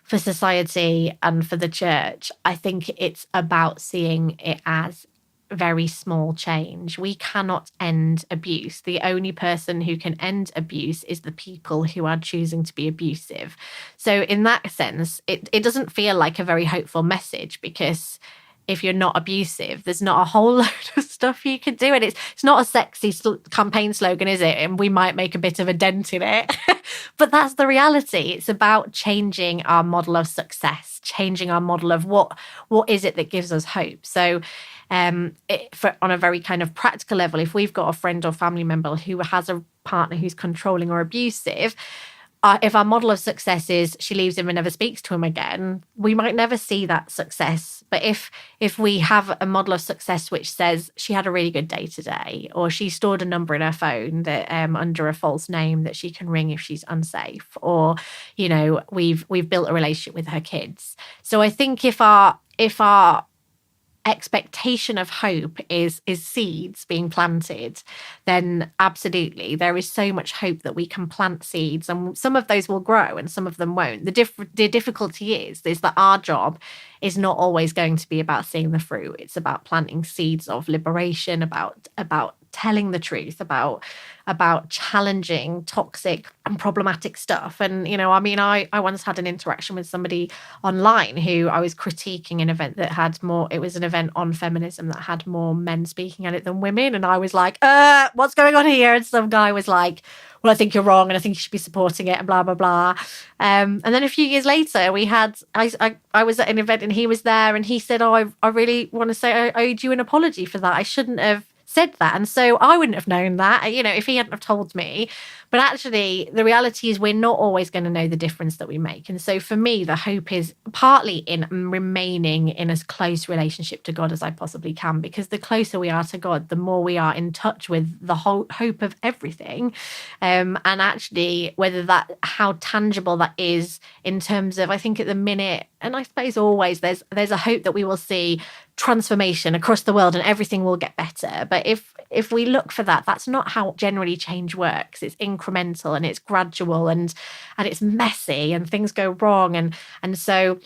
S4: for society and for the church? I think it's about seeing it as very small change. We cannot end abuse. The only person who can end abuse is the people who are choosing to be abusive. So in that sense, it doesn't feel like a very hopeful message, because if you're not abusive, there's not a whole load of stuff you can do. And it's not a sexy campaign slogan, is it? And we might make a bit of a dent in it. But that's the reality. It's about changing our model of success, changing our model of what is it that gives us hope. So on a very kind of practical level, if we've got a friend or family member who has a partner who's controlling or abusive, if our model of success is she leaves him and never speaks to him again, we might never see that success. But if we have a model of success which says she had a really good day today, or she stored a number in her phone that under a false name that she can ring if she's unsafe, or we've built a relationship with her kids. So I think if our expectation of hope is seeds being planted, then absolutely there is so much hope that we can plant seeds, and some of those will grow and some of them won't. The difficulty is that our job is not always going to be about seeing the fruit. It's about planting seeds of liberation, about telling the truth, about challenging toxic and problematic stuff. And, I once had an interaction with somebody online who I was critiquing an event that had more, it was an event on feminism that had more men speaking at it than women. And I was like, what's going on here? And some guy was like, well, I think you're wrong and I think you should be supporting it and blah, blah, blah. And then a few years later, I was at an event and he was there and he said, oh, I really want to say I owed you an apology for that. I shouldn't have said that. And so I wouldn't have known that, if he hadn't have told me. But actually, the reality is we're not always going to know the difference that we make. And so for me, the hope is partly in remaining in as close relationship to God as I possibly can, because the closer we are to God, the more we are in touch with the whole hope of everything. And actually, how tangible that is in terms of, I think at the minute, and I suppose always, there's a hope that we will see transformation across the world and everything will get better. But if we look for that, that's not how generally change works. It's incremental and it's gradual and it's messy and things go wrong. And so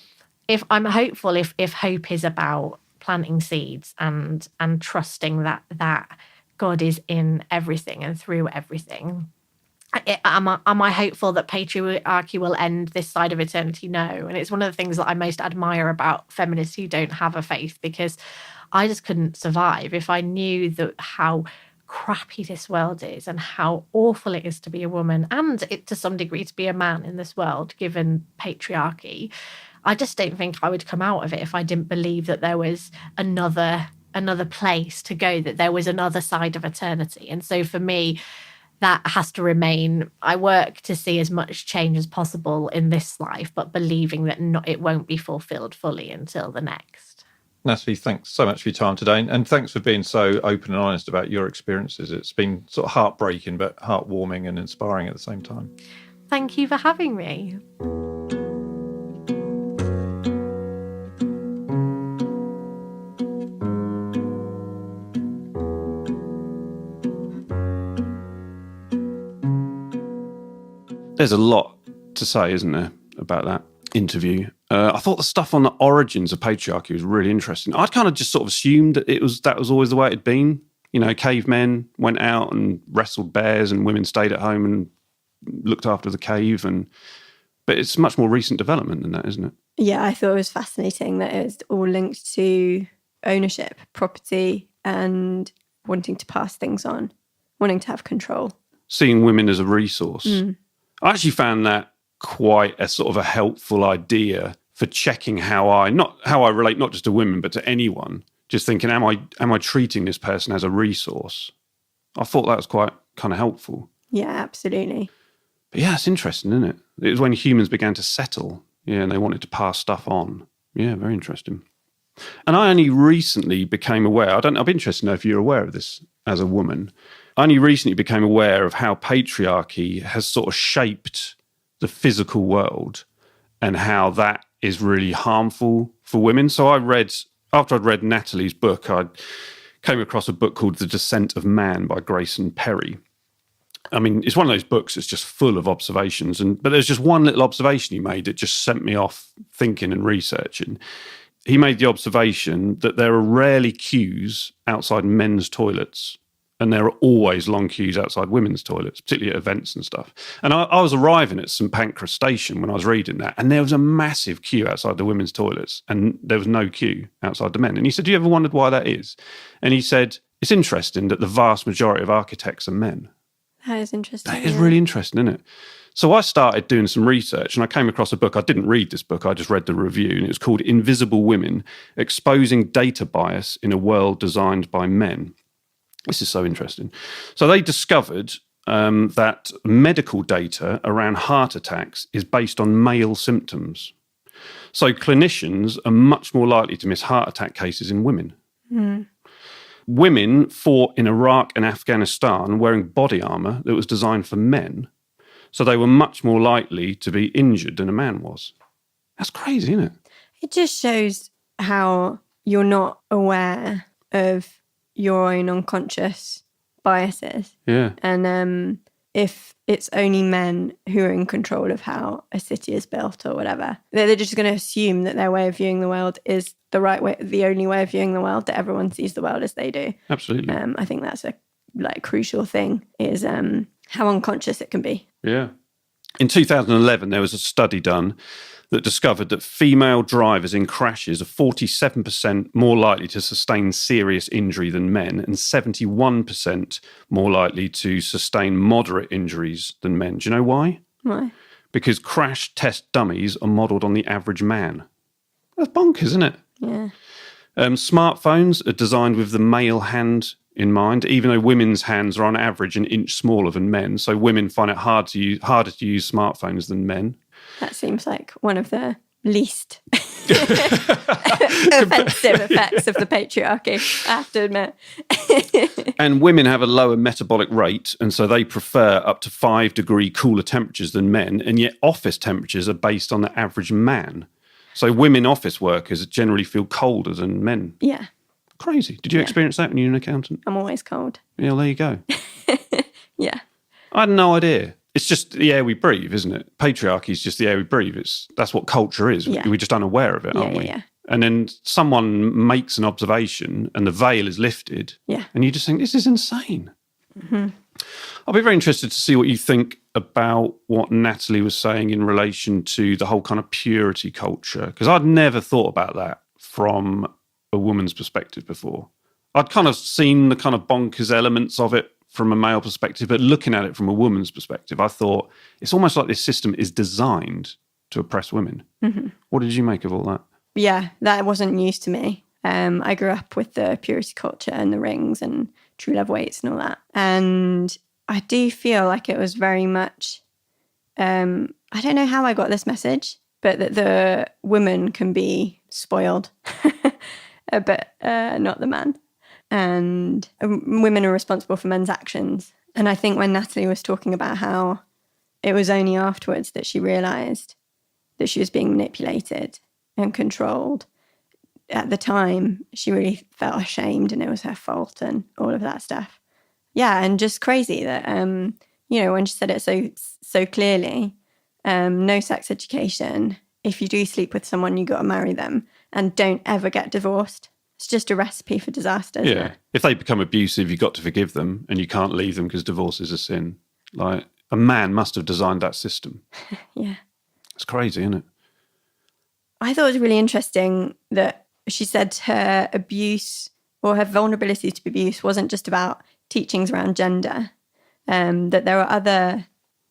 S4: if I'm hopeful, if hope is about planting seeds and trusting that God is in everything and through everything, am I hopeful that patriarchy will end this side of eternity? No. And it's one of the things that I most admire about feminists who don't have a faith, because I just couldn't survive if I knew that how crappy this world is and how awful it is to be a woman and to some degree to be a man in this world, given patriarchy. I just don't think I would come out of it if I didn't believe that there was another place to go, that there was another side of eternity. And so for me, that has to remain. I work to see as much change as possible in this life, but believing that it won't be fulfilled fully until the next.
S3: Natalie, thanks so much for your time today. And thanks for being so open and honest about your experiences. It's been sort of heartbreaking, but heartwarming and inspiring at the same time.
S4: Thank you for having me.
S2: There's a lot to say, isn't there, about that interview? I thought the stuff on the origins of patriarchy was really interesting. I'd kind of just sort of assumed that that was always the way it had been. You know, cavemen went out and wrestled bears and women stayed at home and looked after the cave. But it's much more recent development than that, isn't it?
S1: Yeah, I thought it was fascinating that it was all linked to ownership, property, and wanting to pass things on, wanting to have control.
S2: Seeing women as a resource. I actually found that quite a sort of a helpful idea for checking how I relate not just to women but to anyone. Just thinking, am I treating this person as a resource? I thought that was quite kind of helpful.
S1: Yeah, absolutely.
S2: But yeah, it's interesting, isn't it? It was when humans began to settle, and they wanted to pass stuff on. Yeah, very interesting. And I only recently became aware, I'd be interested to know if you're aware of this as a woman. I only recently became aware of how patriarchy has sort of shaped the physical world and how that is really harmful for women. So after I'd read Natalie's book, I came across a book called The Descent of Man by Grayson Perry. I mean, it's one of those books that's just full of observations, but there's just one little observation he made that just sent me off thinking and researching. He made the observation that there are rarely queues outside men's toilets, and there are always long queues outside women's toilets, particularly at events and stuff. And I was arriving at St Pancras Station when I was reading that, and there was a massive queue outside the women's toilets, and there was no queue outside the men. And he said, "Do you ever wondered why that is?" And he said, "It's interesting that the vast majority of architects are men."
S1: That is interesting.
S2: That is really interesting, isn't it? So I started doing some research and I came across a book. I didn't read this book, I just read the review, and it was called Invisible Women, Exposing Data Bias in a World Designed by Men. This is so interesting. So they discovered that medical data around heart attacks is based on male symptoms. So clinicians are much more likely to miss heart attack cases in women. Women fought in Iraq and Afghanistan wearing body armour that was designed for men, so they were much more likely to be injured than a man was. That's crazy, isn't it?
S1: It just shows how you're not aware of your own unconscious biases.
S2: Yeah.
S1: And if it's only men who are in control of how a city is built or whatever, they're just going to assume that their way of viewing the world is the right way, the only way of viewing the world, that everyone sees the world as they do.
S2: Absolutely.
S1: I think that's a crucial thing, is how unconscious it can be.
S2: Yeah. In 2011, there was a study done that discovered that female drivers in crashes are 47% more likely to sustain serious injury than men and 71% more likely to sustain moderate injuries than men. Do you know why?
S1: Why?
S2: Because crash test dummies are modelled on the average man. That's bonkers, isn't it?
S1: Yeah.
S2: Smartphones are designed with the male hand in mind, even though women's hands are on average an inch smaller than men. So women find it harder to use smartphones than men.
S1: That seems like one of the least offensive effects of the patriarchy, I have to admit.
S2: And women have a lower metabolic rate, and so they prefer up to 5-degree cooler temperatures than men, and yet office temperatures are based on the average man. So women office workers generally feel colder than men.
S1: Yeah.
S2: Crazy. Did you experience that when you were an accountant?
S1: I'm always cold.
S2: Yeah, well, there you go.
S1: Yeah.
S2: I had no idea. It's just the air we breathe, isn't it? Patriarchy is just the air we breathe. That's what culture is.
S1: Yeah.
S2: We're just unaware of it, aren't we?
S1: Yeah.
S2: And then someone makes an observation and the veil is lifted.
S1: Yeah.
S2: And you just think, this is insane. Mm-hmm. I'll be very interested to see what you think about what Natalie was saying in relation to the whole kind of purity culture. Because I'd never thought about that from a woman's perspective before. I'd kind of seen the kind of bonkers elements of it from a male perspective, but looking at it from a woman's perspective, I thought it's almost like this system is designed to oppress women. Mm-hmm. What did you make of all that?
S1: Yeah, that wasn't news to me. I grew up with the purity culture and the rings and true love weights and all that. And I do feel like it was very much, I don't know how I got this message, but that the women can be spoiled. but not the man. And women are responsible for men's actions. And I think when Natalie was talking about how it was only afterwards that she realised that she was being manipulated and controlled, at the time, she really felt ashamed and it was her fault and all of that stuff. Yeah, and just crazy that, when she said it so clearly, no sex education. If you do sleep with someone, you got to marry them and don't ever get divorced. It's just a recipe for disaster, isn't it?
S2: If they become abusive, you've got to forgive them and you can't leave them because divorce is a sin. Like, a man must have designed that system.
S1: Yeah.
S2: It's crazy, isn't it?
S1: I thought it was really interesting that she said her abuse or her vulnerability to abuse wasn't just about teachings around gender, that there are other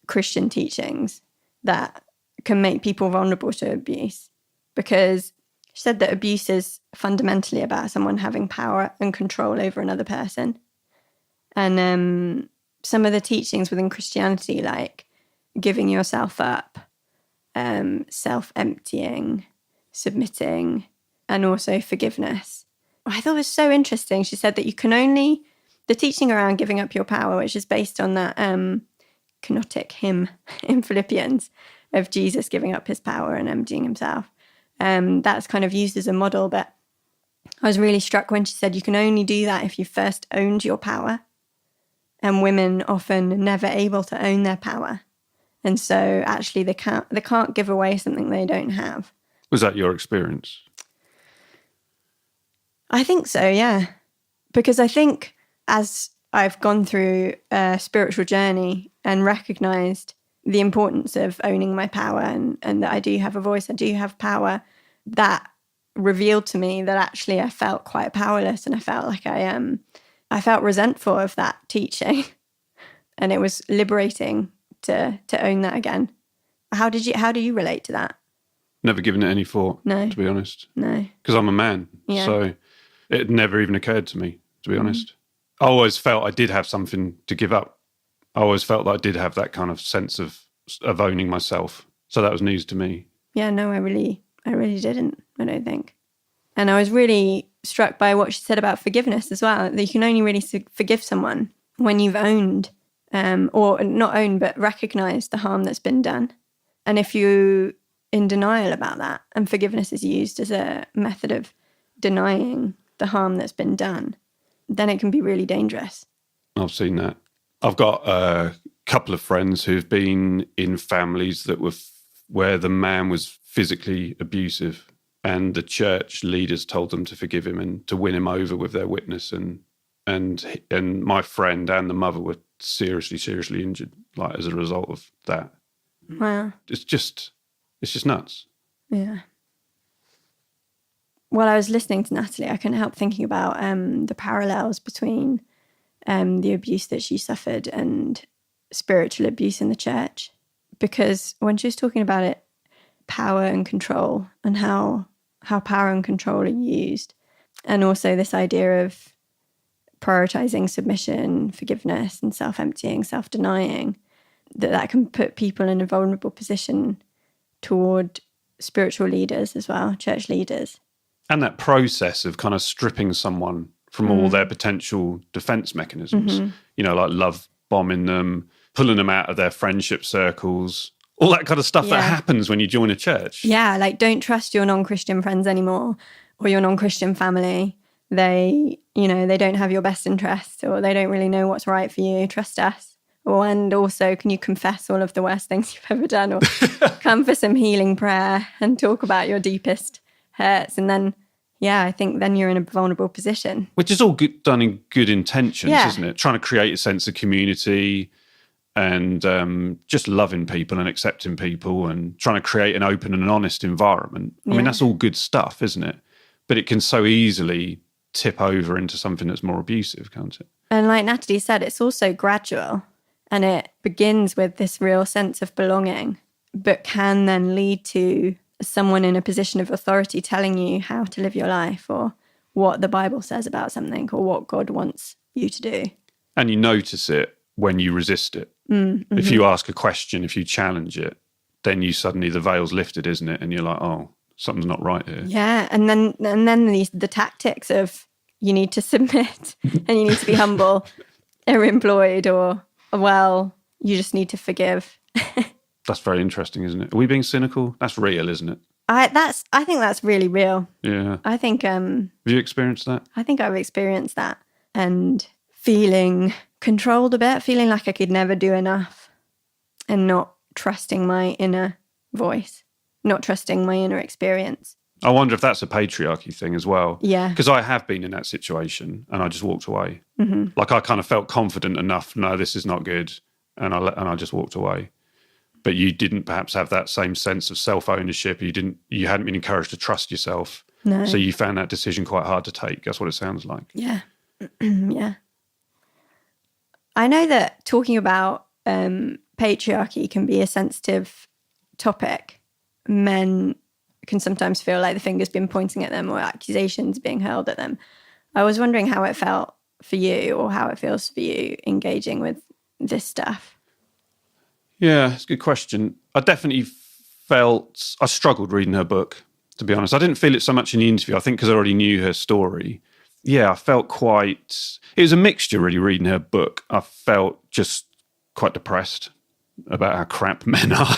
S1: Christian teachings that can make people vulnerable to abuse, because she said that abuse is fundamentally about someone having power and control over another person. And some of the teachings within Christianity, like giving yourself up, self-emptying, submitting, and also forgiveness, I thought was so interesting. She said that the teaching around giving up your power, which is based on that kenotic hymn in Philippians of Jesus giving up his power and emptying himself, that's kind of used as a model. But I was really struck when she said you can only do that if you first owned your power. And women often never able to own their power. And so actually they can't give away something they don't have.
S2: Was that your experience?
S1: I think so, yeah. Because I think as I've gone through a spiritual journey and recognised the importance of owning my power and that I do have a voice, I do have power, that revealed to me that actually I felt quite powerless, and I felt like I felt resentful of that teaching. And it was liberating to own that again. How do you relate to that?
S2: Never given it any thought,
S1: No.
S2: to be honest.
S1: No.
S2: Because I'm a man.
S1: Yeah.
S2: So it never even occurred to me, to be honest. I always felt I did have something to give up. I always felt that I did have that kind of sense of owning myself. So that was news to me.
S1: Yeah, no, I really didn't, I don't think. And I was really struck by what she said about forgiveness as well, that you can only really forgive someone when you've owned, or not owned, but recognised the harm that's been done. And if you're in denial about that, and forgiveness is used as a method of denying the harm that's been done, then it can be really dangerous.
S2: I've seen that. I've got a couple of friends who've been in families that were where the man was physically abusive, and the church leaders told them to forgive him and to win him over with their witness. And my friend and the mother were seriously injured, like as a result of that.
S1: Wow.
S2: It's just nuts.
S1: Yeah. While I was listening to Natalie, I couldn't help thinking about the parallels between the abuse that she suffered and spiritual abuse in the church. Because when she was talking about it, power and control, and how power and control are used, and also this idea of prioritizing submission, forgiveness, and self-emptying, self-denying, that can put people in a vulnerable position toward spiritual leaders as well, church leaders.
S2: And that process of kind of stripping someone from all their potential defense mechanisms, like love bombing them, pulling them out of their friendship circles, all that kind of stuff that happens when you join a church.
S1: Yeah, like don't trust your non-Christian friends anymore, or your non-Christian family. They don't have your best interests, or they don't really know what's right for you. Trust us. And also, can you confess all of the worst things you've ever done, or come for some healing prayer and talk about your deepest hurts? And then, I think then you're in a vulnerable position.
S2: Which is all done in good intentions, isn't it? Trying to create a sense of community and just loving people and accepting people and trying to create an open and honest environment. I mean, that's all good stuff, isn't it? But it can so easily tip over into something that's more abusive, can't it?
S1: And like Natalie said, it's also gradual, and it begins with this real sense of belonging, but can then lead to someone in a position of authority telling you how to live your life, or what the Bible says about something, or what God wants you to do.
S2: And you notice it when you resist it. Mm-hmm. If you ask a question, if you challenge it, then you suddenly, the veil's lifted, isn't it? And you're like, oh, something's not right here.
S1: Yeah, and then the tactics of you need to submit and you need to be humble are employed, or well, you just need to forgive.
S2: That's very interesting, isn't it? Are we being cynical? That's real, isn't it?
S1: I think that's really real.
S2: Yeah.
S1: I think
S2: Have you experienced that?
S1: I think I've experienced that, and feeling controlled a bit, feeling like I could never do enough, and not trusting my inner voice, not trusting my inner experience.
S2: I wonder if that's a patriarchy thing as well.
S1: Yeah.
S2: Because I have been in that situation and I just walked away.
S1: Mm-hmm.
S2: Like I kind of felt confident enough, no, this is not good. And I just walked away. But you didn't perhaps have that same sense of self-ownership. You hadn't been encouraged to trust yourself.
S1: No.
S2: So you found that decision quite hard to take. That's what it sounds like.
S1: Yeah. Yeah. I know that talking about patriarchy can be a sensitive topic. Men can sometimes feel like the finger's been pointing at them or accusations being hurled at them. I was wondering how it felt for you, or how it feels for you engaging with this stuff.
S2: Yeah, it's a good question. I definitely I struggled reading her book, to be honest. I didn't feel it so much in the interview, I think because I already knew her story. Yeah, I felt it was a mixture really reading her book. I felt just quite depressed about how crap men are.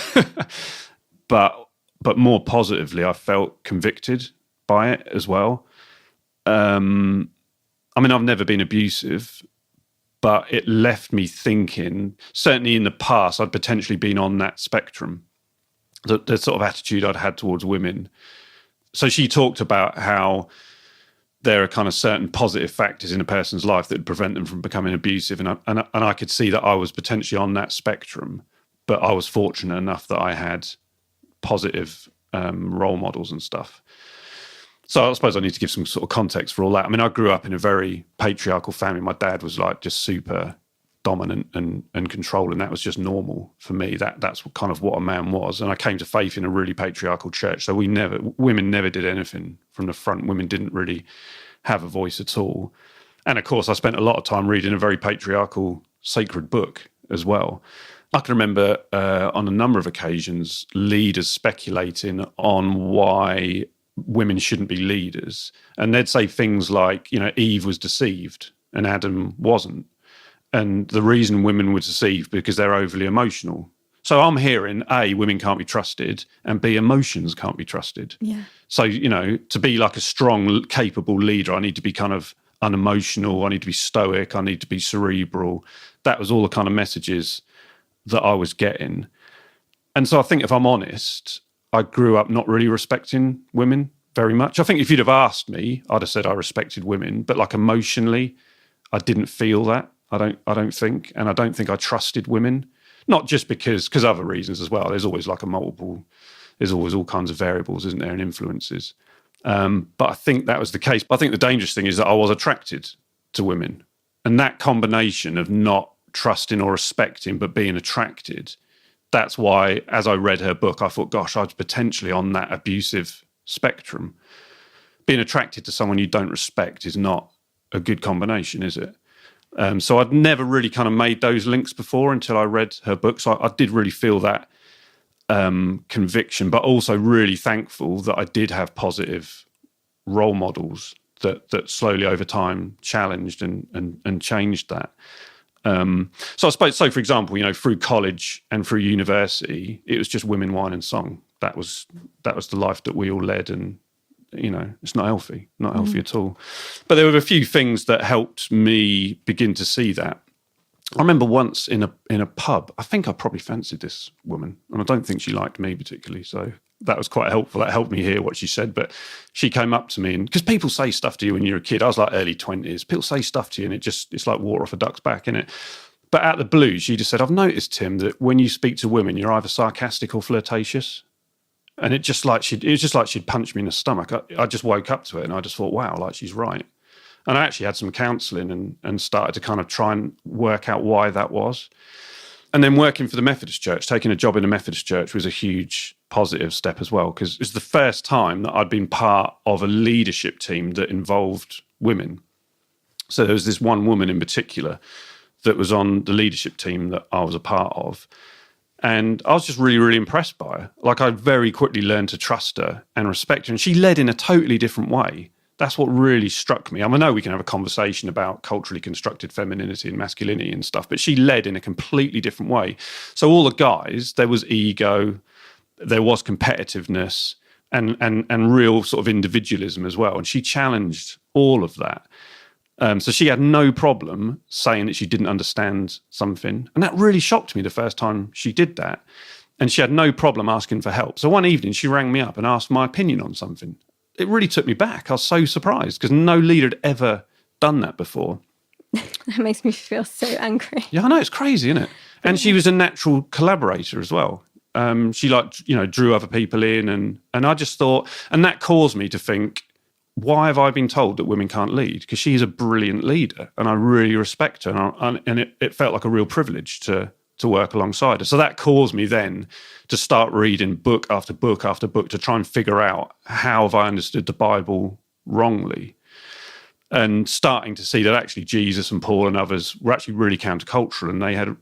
S2: But more positively, I felt convicted by it as well. I mean, I've never been abusive, but it left me thinking, certainly in the past, I'd potentially been on that spectrum, the sort of attitude I'd had towards women. So she talked about how there are kind of certain positive factors in a person's life that would prevent them from becoming abusive. And I could see that I was potentially on that spectrum, but I was fortunate enough that I had positive role models and stuff. So I suppose I need to give some sort of context for all that. I mean, I grew up in a very patriarchal family. My dad was like just super dominant and controlling. That was just normal for me. That's kind of what a man was. And I came to faith in a really patriarchal church. So women never did anything from the front. Women didn't really have a voice at all. And of course, I spent a lot of time reading a very patriarchal sacred book as well. I can remember on a number of occasions, leaders speculating on why women shouldn't be leaders. And they'd say things like, Eve was deceived and Adam wasn't. And the reason women were deceived because they're overly emotional. So I'm hearing, A, women can't be trusted, and B, emotions can't be trusted.
S1: Yeah.
S2: So, to be like a strong, capable leader, I need to be kind of unemotional, I need to be stoic, I need to be cerebral. That was all the kind of messages that I was getting. And so I think if I'm honest, I grew up not really respecting women very much. I think if you'd have asked me, I'd have said I respected women, but like emotionally, I didn't feel that. I don't think, and I don't think I trusted women, not just because other reasons as well. There's always there's always all kinds of variables, isn't there, and influences. But I think that was the case. But I think the dangerous thing is that I was attracted to women, and that combination of not trusting or respecting, but being attracted. That's why, as I read her book, I thought, gosh, I was potentially on that abusive spectrum. Being attracted to someone you don't respect is not a good combination, is it? So I'd never really kind of made those links before until I read her book. So I did really feel that conviction, but also really thankful that I did have positive role models that slowly over time challenged and changed that. So I suppose, for example, through college and through university, it was just women, wine and song. That was the life that we all led, and it's not healthy at all. But there were a few things that helped me begin to see that. I remember once in a pub, I think I probably fancied this woman, and I don't think she liked me particularly. So that was quite helpful. That helped me hear what she said. But she came up to me, and because people say stuff to you when you're a kid, I was like early 20s. People say stuff to you, and it's like water off a duck's back, innit? But out of the blue, she just said, "I've noticed, Tim, that when you speak to women, you're either sarcastic or flirtatious." And it was just like she'd punched me in the stomach. I just woke up to it, and I just thought, wow, like she's right. And I actually had some counselling and started to kind of try and work out why that was. And then working for the Methodist Church, taking a job in the Methodist Church was a huge positive step as well, because it was the first time that I'd been part of a leadership team that involved women. So there was this one woman in particular that was on the leadership team that I was a part of. And I was just really, really impressed by her. Like, I very quickly learned to trust her and respect her. And she led in a totally different way. That's what really struck me. I mean, I know we can have a conversation about culturally constructed femininity and masculinity and stuff, but she led in a completely different way. So all the guys, there was ego, there was competitiveness, and real sort of individualism as well. And she challenged all of that. So she had no problem saying that she didn't understand something. And that really shocked me the first time she did that. And she had no problem asking for help. So one evening she rang me up and asked my opinion on something. It really took me back. I was so surprised because no leader had ever done that before.
S1: That makes me feel so angry.
S2: Yeah, I know, it's crazy, isn't it? And she was a natural collaborator as well. She drew other people in, and I just thought, and that caused me to think, why have I been told that women can't lead? Because she's a brilliant leader, and I really respect her, and it felt like a real privilege to work alongside her. So that caused me then to start reading book after book after book to try and figure out how have I understood the Bible wrongly, and starting to see that actually Jesus and Paul and others were actually really countercultural,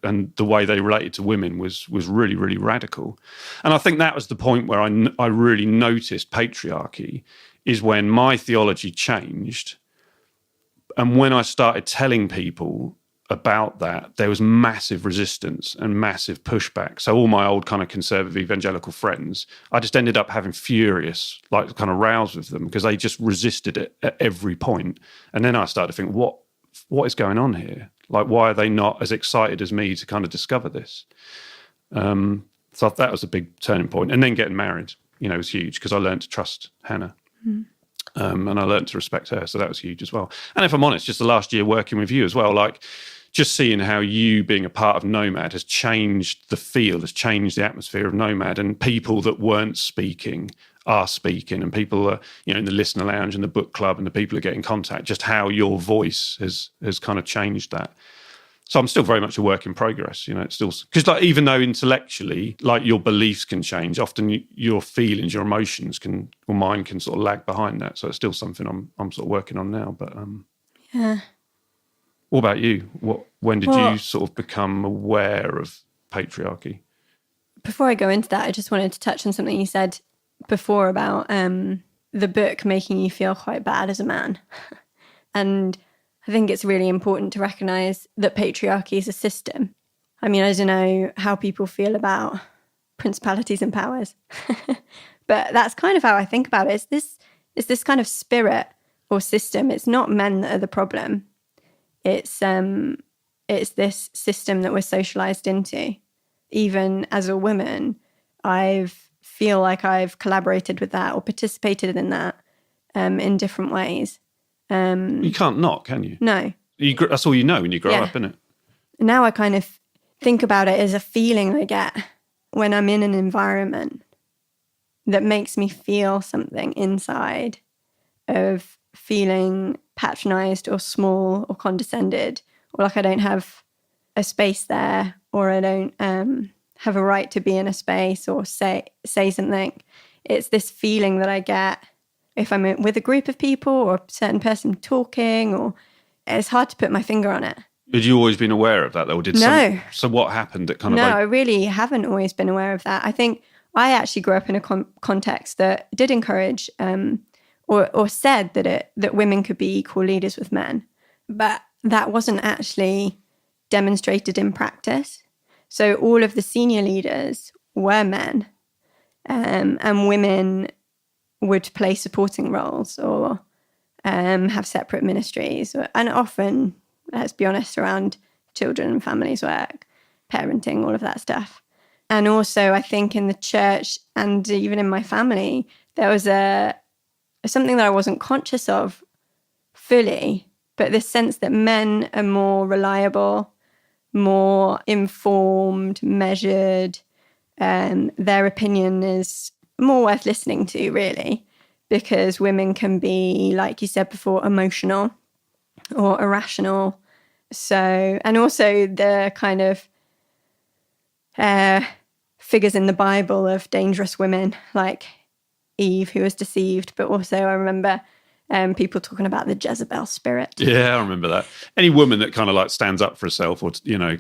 S2: and the way they related to women was really, really radical. And I think that was the point where I really noticed patriarchy, is when my theology changed, and when I started telling people about that, there was massive resistance and massive pushback. So all my old kind of conservative evangelical friends, I just ended up having furious, like, kind of rows with them because they just resisted it at every point. And then I started to think, what is going on here? Like, why are they not as excited as me to kind of discover this? So that was a big turning point. And then getting married, was huge because I learned to trust Hannah. And I learned to respect her. So that was huge as well. And if I'm honest, just the last year working with you as well, like, just seeing how you being a part of Nomad has changed the field, has changed the atmosphere of Nomad, and people that weren't speaking are speaking, and people are, in the listener lounge and the book club and the people who get in contact, just how your voice has kind of changed that. So I'm still very much a work in progress, it's still, because like, even though intellectually, like, your beliefs can change, often your feelings, your emotions or mine can sort of lag behind that. So it's still something I'm sort of working on now, but
S1: Yeah.
S2: What about you? When did you sort of become aware of patriarchy?
S1: Before I go into that, I just wanted to touch on something you said before about the book making you feel quite bad as a man. And I think it's really important to recognise that patriarchy is a system. I mean, I don't know how people feel about principalities and powers, but that's kind of how I think about it. It's this kind of spirit or system. It's not men that are the problem. It's this system that we're socialized into. Even as a woman, I feel like I've collaborated with that or participated in that in different ways.
S2: You can't not, can you?
S1: No.
S2: That's all you know when you grow up, isn't it?
S1: Now I kind of think about it as a feeling I get when I'm in an environment that makes me feel something inside of feeling patronized or small or condescended, or like I don't have a space there, or I don't have a right to be in a space or say something. It's this feeling that I get if I'm with a group of people or a certain person talking, or it's hard to put my finger on it.
S2: Had you always been aware of that, though?
S1: No.
S2: So what happened that kind of
S1: No,
S2: like...
S1: I really haven't always been aware of that. I think I actually grew up in a context that did encourage or said that women could be equal leaders with men, but that wasn't actually demonstrated in practice. So all of the senior leaders were men, and women would play supporting roles or have separate ministries, and often, let's be honest, around children and families work, parenting, all of that stuff. And also, I think in the church and even in my family, there was something that I wasn't conscious of fully, but this sense that men are more reliable, more informed, measured, and their opinion is more worth listening to, really, because women can be, like you said before, emotional or irrational. So, and also the kind of figures in the Bible of dangerous women, like Eve, who was deceived, but also I remember people talking about the Jezebel spirit.
S2: Yeah, I remember that. Any woman that kind of like stands up for herself, or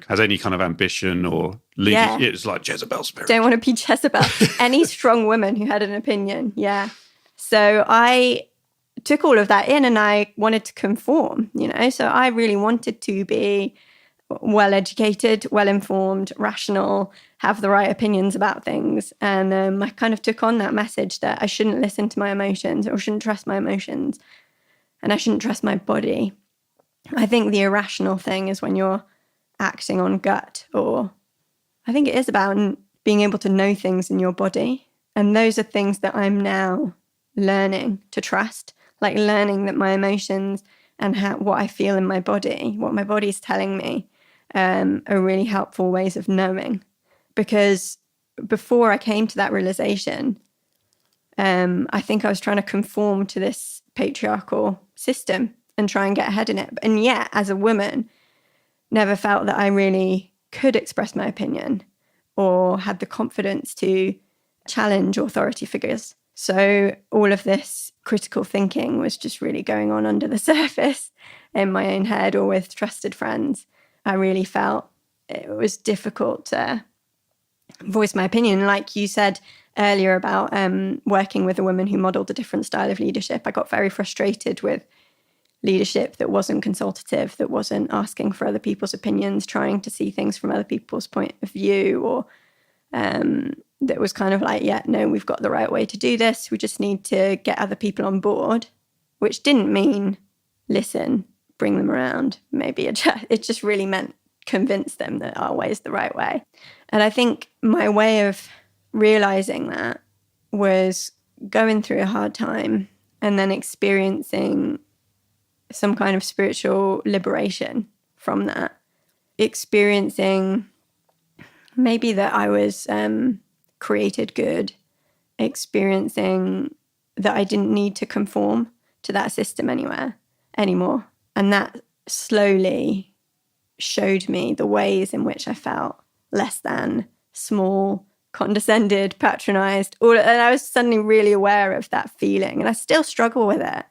S2: has any kind of ambition or leadership, it's like Jezebel spirit.
S1: Don't want to be Jezebel. Any strong woman who had an opinion, yeah. So I took all of that in, and I wanted to conform. So I really wanted to be well-educated, well-informed, rational, have the right opinions about things. And I kind of took on that message that I shouldn't listen to my emotions, or shouldn't trust my emotions, and I shouldn't trust my body. I think the irrational thing is when you're acting on gut, or I think it is about being able to know things in your body. And those are things that I'm now learning to trust, like learning that my emotions and what I feel in my body, what my body's telling me, are really helpful ways of knowing. Because before I came to that realization, I think I was trying to conform to this patriarchal system and try and get ahead in it. And yet, as a woman, never felt that I really could express my opinion or had the confidence to challenge authority figures. So all of this critical thinking was just really going on under the surface in my own head or with trusted friends. I really felt it was difficult to voice my opinion. Like you said earlier about working with a woman who modeled a different style of leadership, I got very frustrated with leadership that wasn't consultative, that wasn't asking for other people's opinions, trying to see things from other people's point of view, or that was kind of like, yeah, no, we've got the right way to do this. We just need to get other people on board, which didn't mean listen, bring them around. Maybe it just really meant convince them that our way is the right way. And I think my way of realizing that was going through a hard time and then experiencing some kind of spiritual liberation from that. Experiencing maybe that I was created good, experiencing that I didn't need to conform to that system anymore. And that slowly showed me the ways in which I felt less than, small, condescended, patronized. And I was suddenly really aware of that feeling. And I still struggle with it.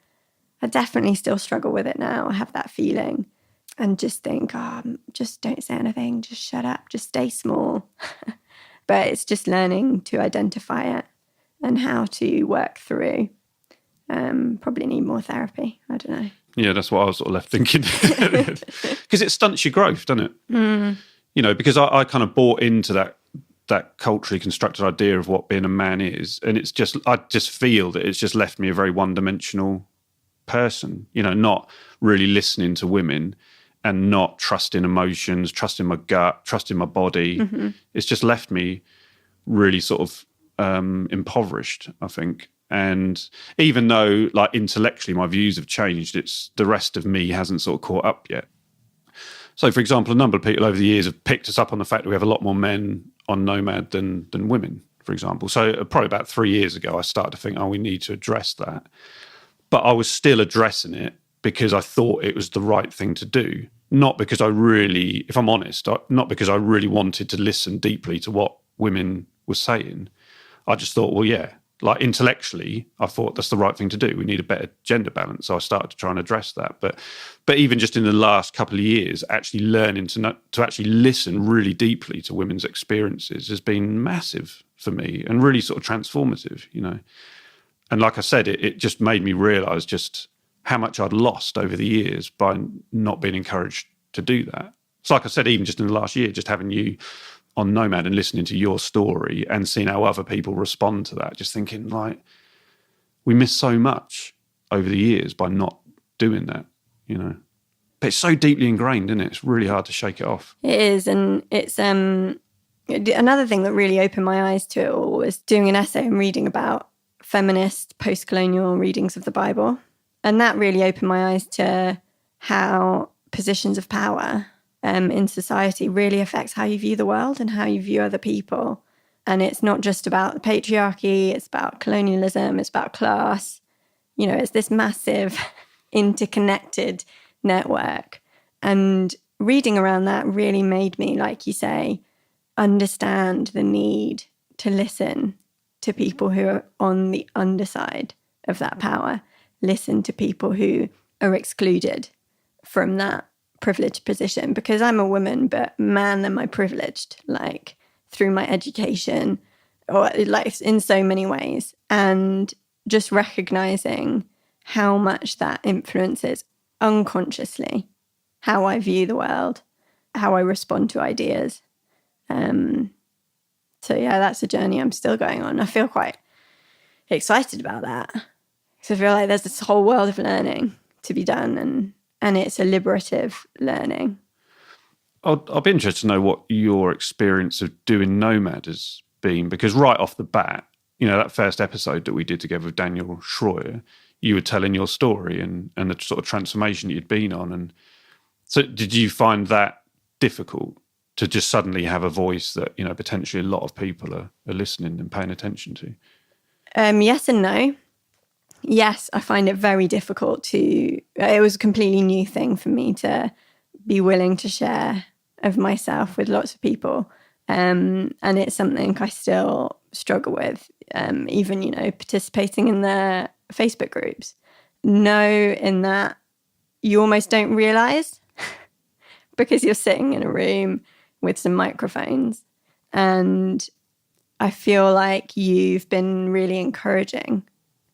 S1: I definitely still struggle with it now. I have that feeling and just think, just don't say anything, just shut up, just stay small. But it's just learning to identify it and how to work through. Probably need more therapy. I don't know.
S2: Yeah, that's what I was sort of left thinking. Because it stunts your growth, doesn't it? Mm. Because I kind of bought into that culturally constructed idea of what being a man is. And I just feel that it's just left me a very one-dimensional person, not really listening to women and not trusting emotions, trusting my gut, trusting my body. Mm-hmm. It's just left me really sort of impoverished, I think. And even though like intellectually my views have changed, it's the rest of me hasn't sort of caught up yet. So, for example, a number of people over the years have picked us up on the fact that we have a lot more men on Nomad than women, for example. So probably about 3 years ago, I started to think, we need to address that. But I was still addressing it because I thought it was the right thing to do. Not because I really, if I'm honest, not because I really wanted to listen deeply to what women were saying. I just thought, well, yeah, like intellectually, I thought that's the right thing to do. We need a better gender balance. So I started to try and address that. But even just in the last couple of years, actually learning to actually listen really deeply to women's experiences has been massive for me and really sort of transformative, And like I said, it just made me realise just how much I'd lost over the years by not being encouraged to do that. So like I said, even just in the last year, just having you on Nomad and listening to your story and seeing how other people respond to that, just thinking like, we miss so much over the years by not doing that, But it's so deeply ingrained, isn't it? It's really hard to shake it off.
S1: It is, and it's another thing that really opened my eyes to it all was doing an essay and reading about feminist post-colonial readings of the Bible. And that really opened my eyes to how positions of power in society really affects how you view the world and how you view other people. And it's not just about the patriarchy, it's about colonialism, it's about class. It's this massive interconnected network. And reading around that really made me, like you say, understand the need to listen to people who are on the underside of that power listen to people who are excluded from that privileged position, because I'm a woman, but man, am I privileged, like through my education or like in so many ways. And just recognizing how much that influences unconsciously how I view the world, how I respond to ideas. So yeah, that's a journey I'm still going on. I feel quite excited about that, because I feel like there's this whole world of learning to be done, and it's a liberative learning.
S2: I'll be interested to know what your experience of doing Nomad has been, because right off the bat, you know, that first episode that we did together with Daniel Schroyer, you were telling your story and the sort of transformation you'd been on. And so did you find that difficult to just suddenly have a voice that, you know, potentially a lot of people are listening and paying attention to?
S1: Yes and no. Yes, I find it very difficult to, it was a completely new thing for me to be willing to share of myself with lots of people. And it's something I still struggle with, even, you know, participating in the Facebook groups. No, in that you almost don't realize because you're sitting in a room with some microphones. And I feel like you've been really encouraging.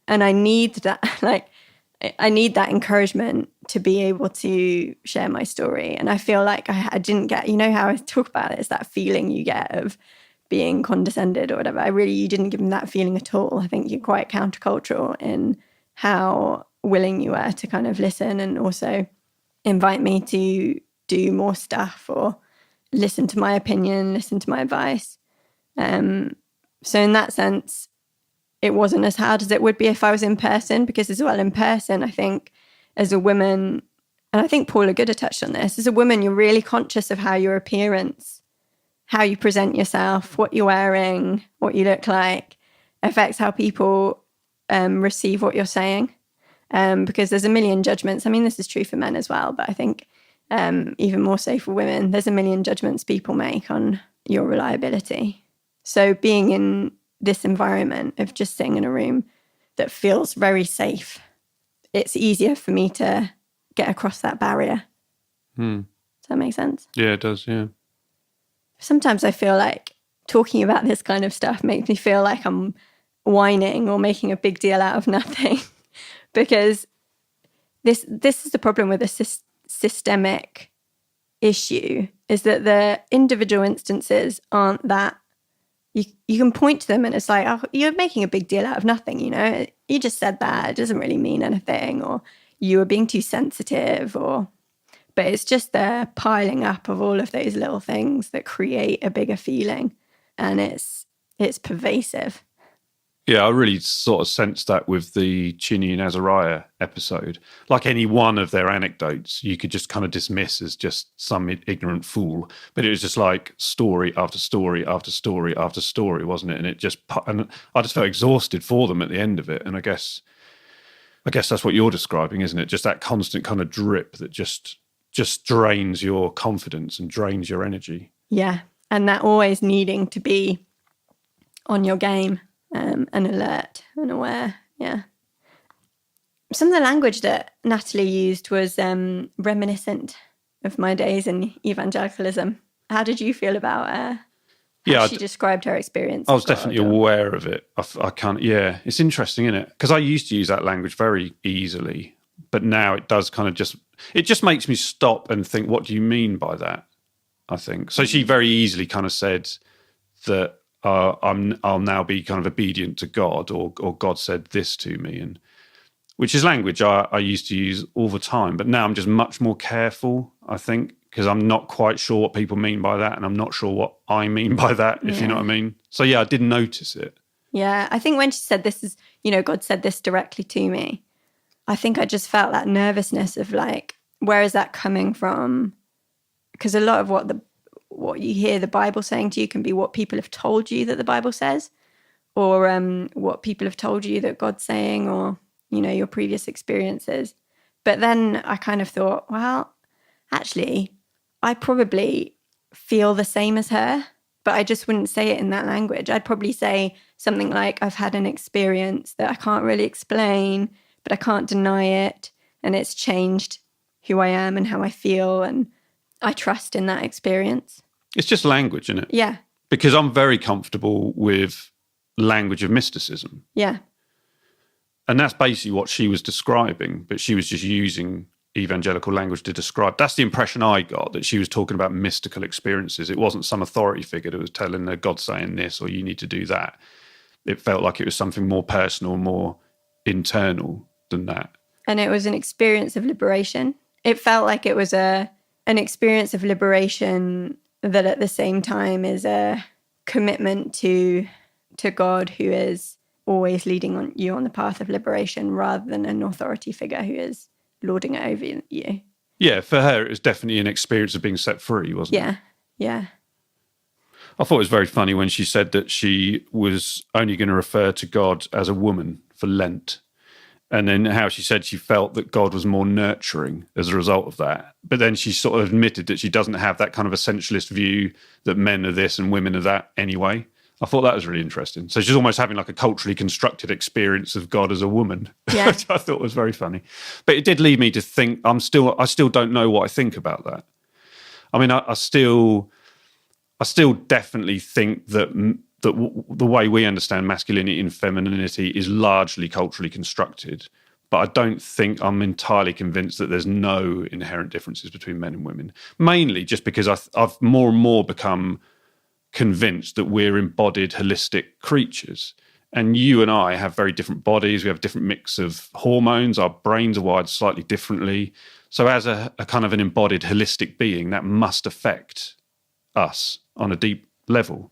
S1: And I need that, like, I need that encouragement to be able to share my story. And I feel like I didn't get, you know how I talk about it, it's that feeling you get of being condescended or whatever. You didn't give them that feeling at all. I think you're quite countercultural in how willing you were to kind of listen and also invite me to do more stuff or listen to my opinion, listen to my advice. So in that sense, it wasn't as hard as it would be if I was in person, because as well in person, I think as a woman, and I think Paula Gooder touched on this, as a woman, you're really conscious of how your appearance, how you present yourself, what you're wearing, what you look like, affects how people receive what you're saying. Because there's a million judgments. I mean, this is true for men as well, but I think even more so for women, there's a million judgments people make on your reliability. So being in this environment of just sitting in a room that feels very safe, it's easier for me to get across that barrier. Does that make sense?
S2: Yeah, it does, yeah.
S1: Sometimes I feel like talking about this kind of stuff makes me feel like I'm whining or making a big deal out of nothing because this is the problem with a systemic issue, is that the individual instances aren't that. You can point to them and it's like, oh, you're making a big deal out of nothing, you know? You just said that, it doesn't really mean anything, or you were being too sensitive, but it's just the piling up of all of those little things that create a bigger feeling, and it's pervasive.
S2: Yeah, I really sort of sensed that with the Chini and Azariah episode. Like any one of their anecdotes, you could just kind of dismiss as just some ignorant fool. But it was just like story after story after story after story, wasn't it? And I just felt exhausted for them at the end of it. And I guess that's what you're describing, isn't it? Just that constant kind of drip that just drains your confidence and drains your energy.
S1: Yeah, and that always needing to be on your game. And alert and aware, yeah. Some of the language that Natalie used was reminiscent of my days in evangelicalism. How did you feel about how she described her experience?
S2: I was definitely aware of it. I can't, yeah. It's interesting, isn't it? Because I used to use that language very easily, but now it does kind of just makes me stop and think, what do you mean by that? I think. So she very easily kind of said that, I'll now be kind of obedient to God, or God said this to me, and which is language I used to use all the time. But now I'm just much more careful, I think, because I'm not quite sure what people mean by that, and I'm not sure what I mean by that, if you know what I mean. So yeah, I did notice it.
S1: Yeah, I think when she said this is, you know, God said this directly to me, I think I just felt that nervousness of like, where is that coming from? Because a lot of what you hear the Bible saying to you can be what people have told you that the Bible says, or what people have told you that God's saying, or, you know, your previous experiences. But then I kind of thought, well, actually, I probably feel the same as her, but I just wouldn't say it in that language. I'd probably say something like, I've had an experience that I can't really explain, but I can't deny it. And it's changed who I am and how I feel. And I trust in that experience.
S2: It's just language, isn't it?
S1: Yeah.
S2: Because I'm very comfortable with language of mysticism.
S1: Yeah.
S2: And that's basically what she was describing, but she was just using evangelical language to describe. That's the impression I got, that she was talking about mystical experiences. It wasn't some authority figure that was telling her God saying this or you need to do that. It felt like it was something more personal, more internal than that.
S1: And it was an experience of liberation. It felt like it was an experience of liberation that at the same time is a commitment to God, who is always leading you on the path of liberation, rather than an authority figure who is lording it over you.
S2: Yeah, for her, it was definitely an experience of being set free, wasn't it?
S1: Yeah.
S2: I thought it was very funny when she said that she was only going to refer to God as a woman for Lent. And then how she said she felt that God was more nurturing as a result of that. But then she sort of admitted that she doesn't have that kind of essentialist view that men are this and women are that anyway. I thought that was really interesting. So she's almost having like a culturally constructed experience of God as a woman,
S1: Yeah.
S2: which I thought was very funny. But it did lead me to think, I still don't know what I think about that. I mean, I still definitely think that the way we understand masculinity and femininity is largely culturally constructed. But I don't think I'm entirely convinced that there's no inherent differences between men and women, mainly just because I've more and more become convinced that we're embodied holistic creatures. And you and I have very different bodies. We have a different mix of hormones. Our brains are wired slightly differently. So as a kind of an embodied holistic being, that must affect us on a deep level.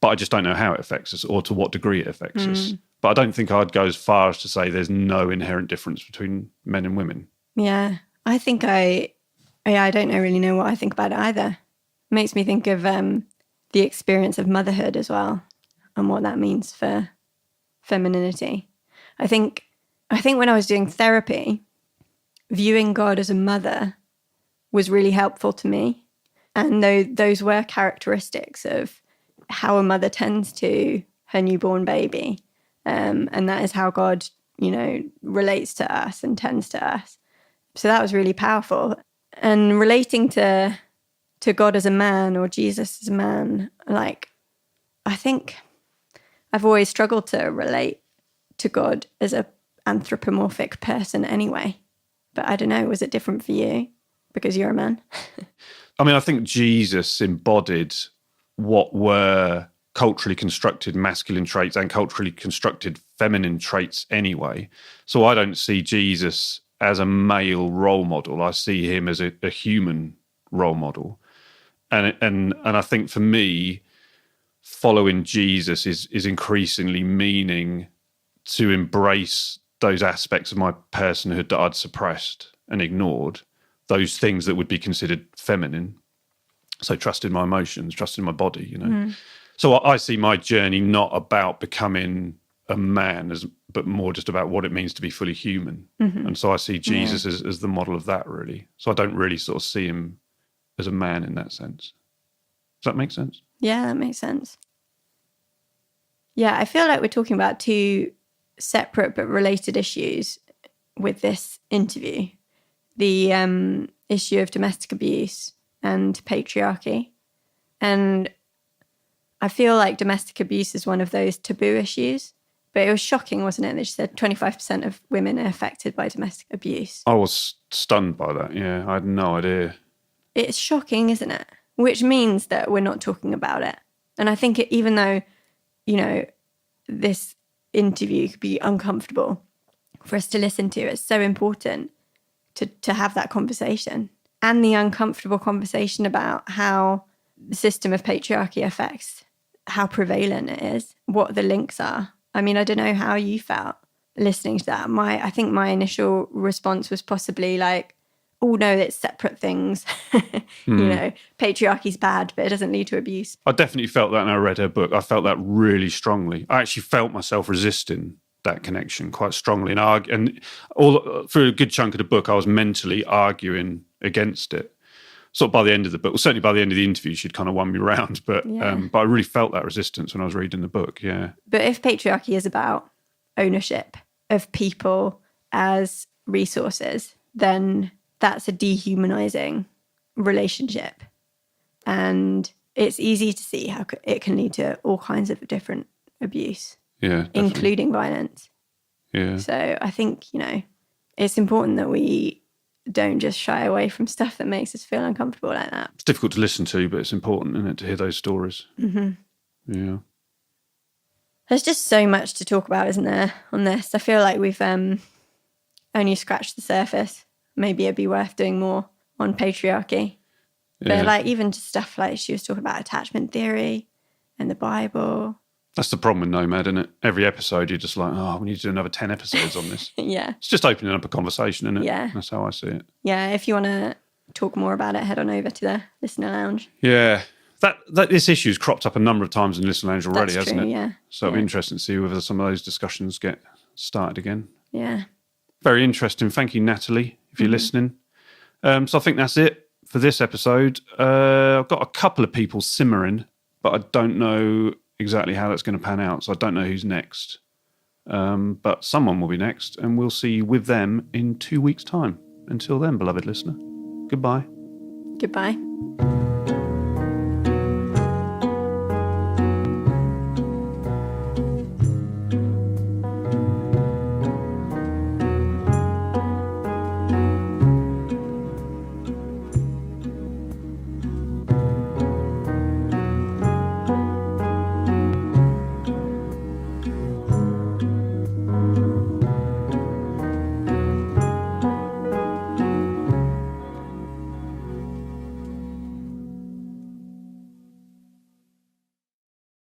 S2: But I just don't know how it affects us or to what degree it affects us. But I don't think I'd go as far as to say there's no inherent difference between men and women.
S1: Yeah. I think I don't really know what I think about it either. It makes me think of the experience of motherhood as well, and what that means for femininity. I think when I was doing therapy, viewing God as a mother was really helpful to me. And those were characteristics of how a mother tends to her newborn baby. And that is how God, relates to us and tends to us. So that was really powerful. And relating to God as a man or Jesus as a man, I think I've always struggled to relate to God as a anthropomorphic person anyway. But I don't know, was it different for you because you're a man?
S2: I mean, I think Jesus embodied what were culturally constructed masculine traits and culturally constructed feminine traits anyway. So I don't see Jesus as a male role model. I see him as a human role model. And I think for me, following Jesus is increasingly meaning to embrace those aspects of my personhood that I'd suppressed and ignored, those things that would be considered feminine. So trusting my emotions, trusting my body, So I see my journey not about becoming a man, but more just about what it means to be fully human. And so I see Jesus as the model of that, really. So I don't really sort of see him as a man in that sense. Does that make sense?
S1: Yeah, that makes sense. Yeah, I feel like we're talking about two separate but related issues with this interview. The issue of domestic abuse and patriarchy. And I feel like domestic abuse is one of those taboo issues. But it was shocking, wasn't it? That she said 25% of women are affected by domestic abuse.
S2: I was stunned by that, yeah. I had no idea.
S1: It's shocking, isn't it? Which means that we're not talking about it. And I think even though, this interview could be uncomfortable for us to listen to, it's so important to have that conversation. And the uncomfortable conversation about how the system of patriarchy affects how prevalent it is, what the links are. I mean, I don't know how you felt listening to that. I think my initial response was possibly like, oh no, it's separate things. Patriarchy's bad, but it doesn't lead to abuse.
S2: I definitely felt that when I read her book. I felt that really strongly. I actually felt myself resisting that connection quite strongly. And all for a good chunk of the book, I was mentally arguing against it. Sort of by the end of the book, well, certainly by the end of the interview, she'd kind of won me round. But I really felt that resistance when I was reading the book, yeah.
S1: But if patriarchy is about ownership of people as resources, then that's a dehumanizing relationship. And it's easy to see how it can lead to all kinds of different abuse, including violence.
S2: Yeah.
S1: So I think, you know, it's important that we don't just shy away from stuff that makes us feel uncomfortable like that.
S2: It's difficult to listen to, but it's important, isn't it, to hear those stories? Mm-hmm. Yeah.
S1: There's just so much to talk about, isn't there, on this? I feel like we've only scratched the surface. Maybe it'd be worth doing more on patriarchy. But like even just stuff like she was talking about attachment theory and the Bible.
S2: That's the problem with Nomad, isn't it? Every episode you're just like, oh, we need to do another 10 episodes on this.
S1: Yeah.
S2: It's just opening up a conversation, isn't it?
S1: Yeah.
S2: That's how I see it.
S1: Yeah, if you want to talk more about it, head on over to the Listener Lounge.
S2: Yeah. That this issue's cropped up a number of times in Listener Lounge already,
S1: That's
S2: hasn't
S1: true,
S2: it?
S1: yeah.
S2: So it'll be interesting to see whether some of those discussions get started again.
S1: Yeah.
S2: Very interesting. Thank you, Natalie, if you're listening. So I think that's it for this episode. I've got a couple of people simmering, but I don't know exactly how that's going to pan out. So I don't know who's next. But someone will be next, and we'll see you with them in 2 weeks' time. Until then, beloved listener, goodbye.
S1: Goodbye.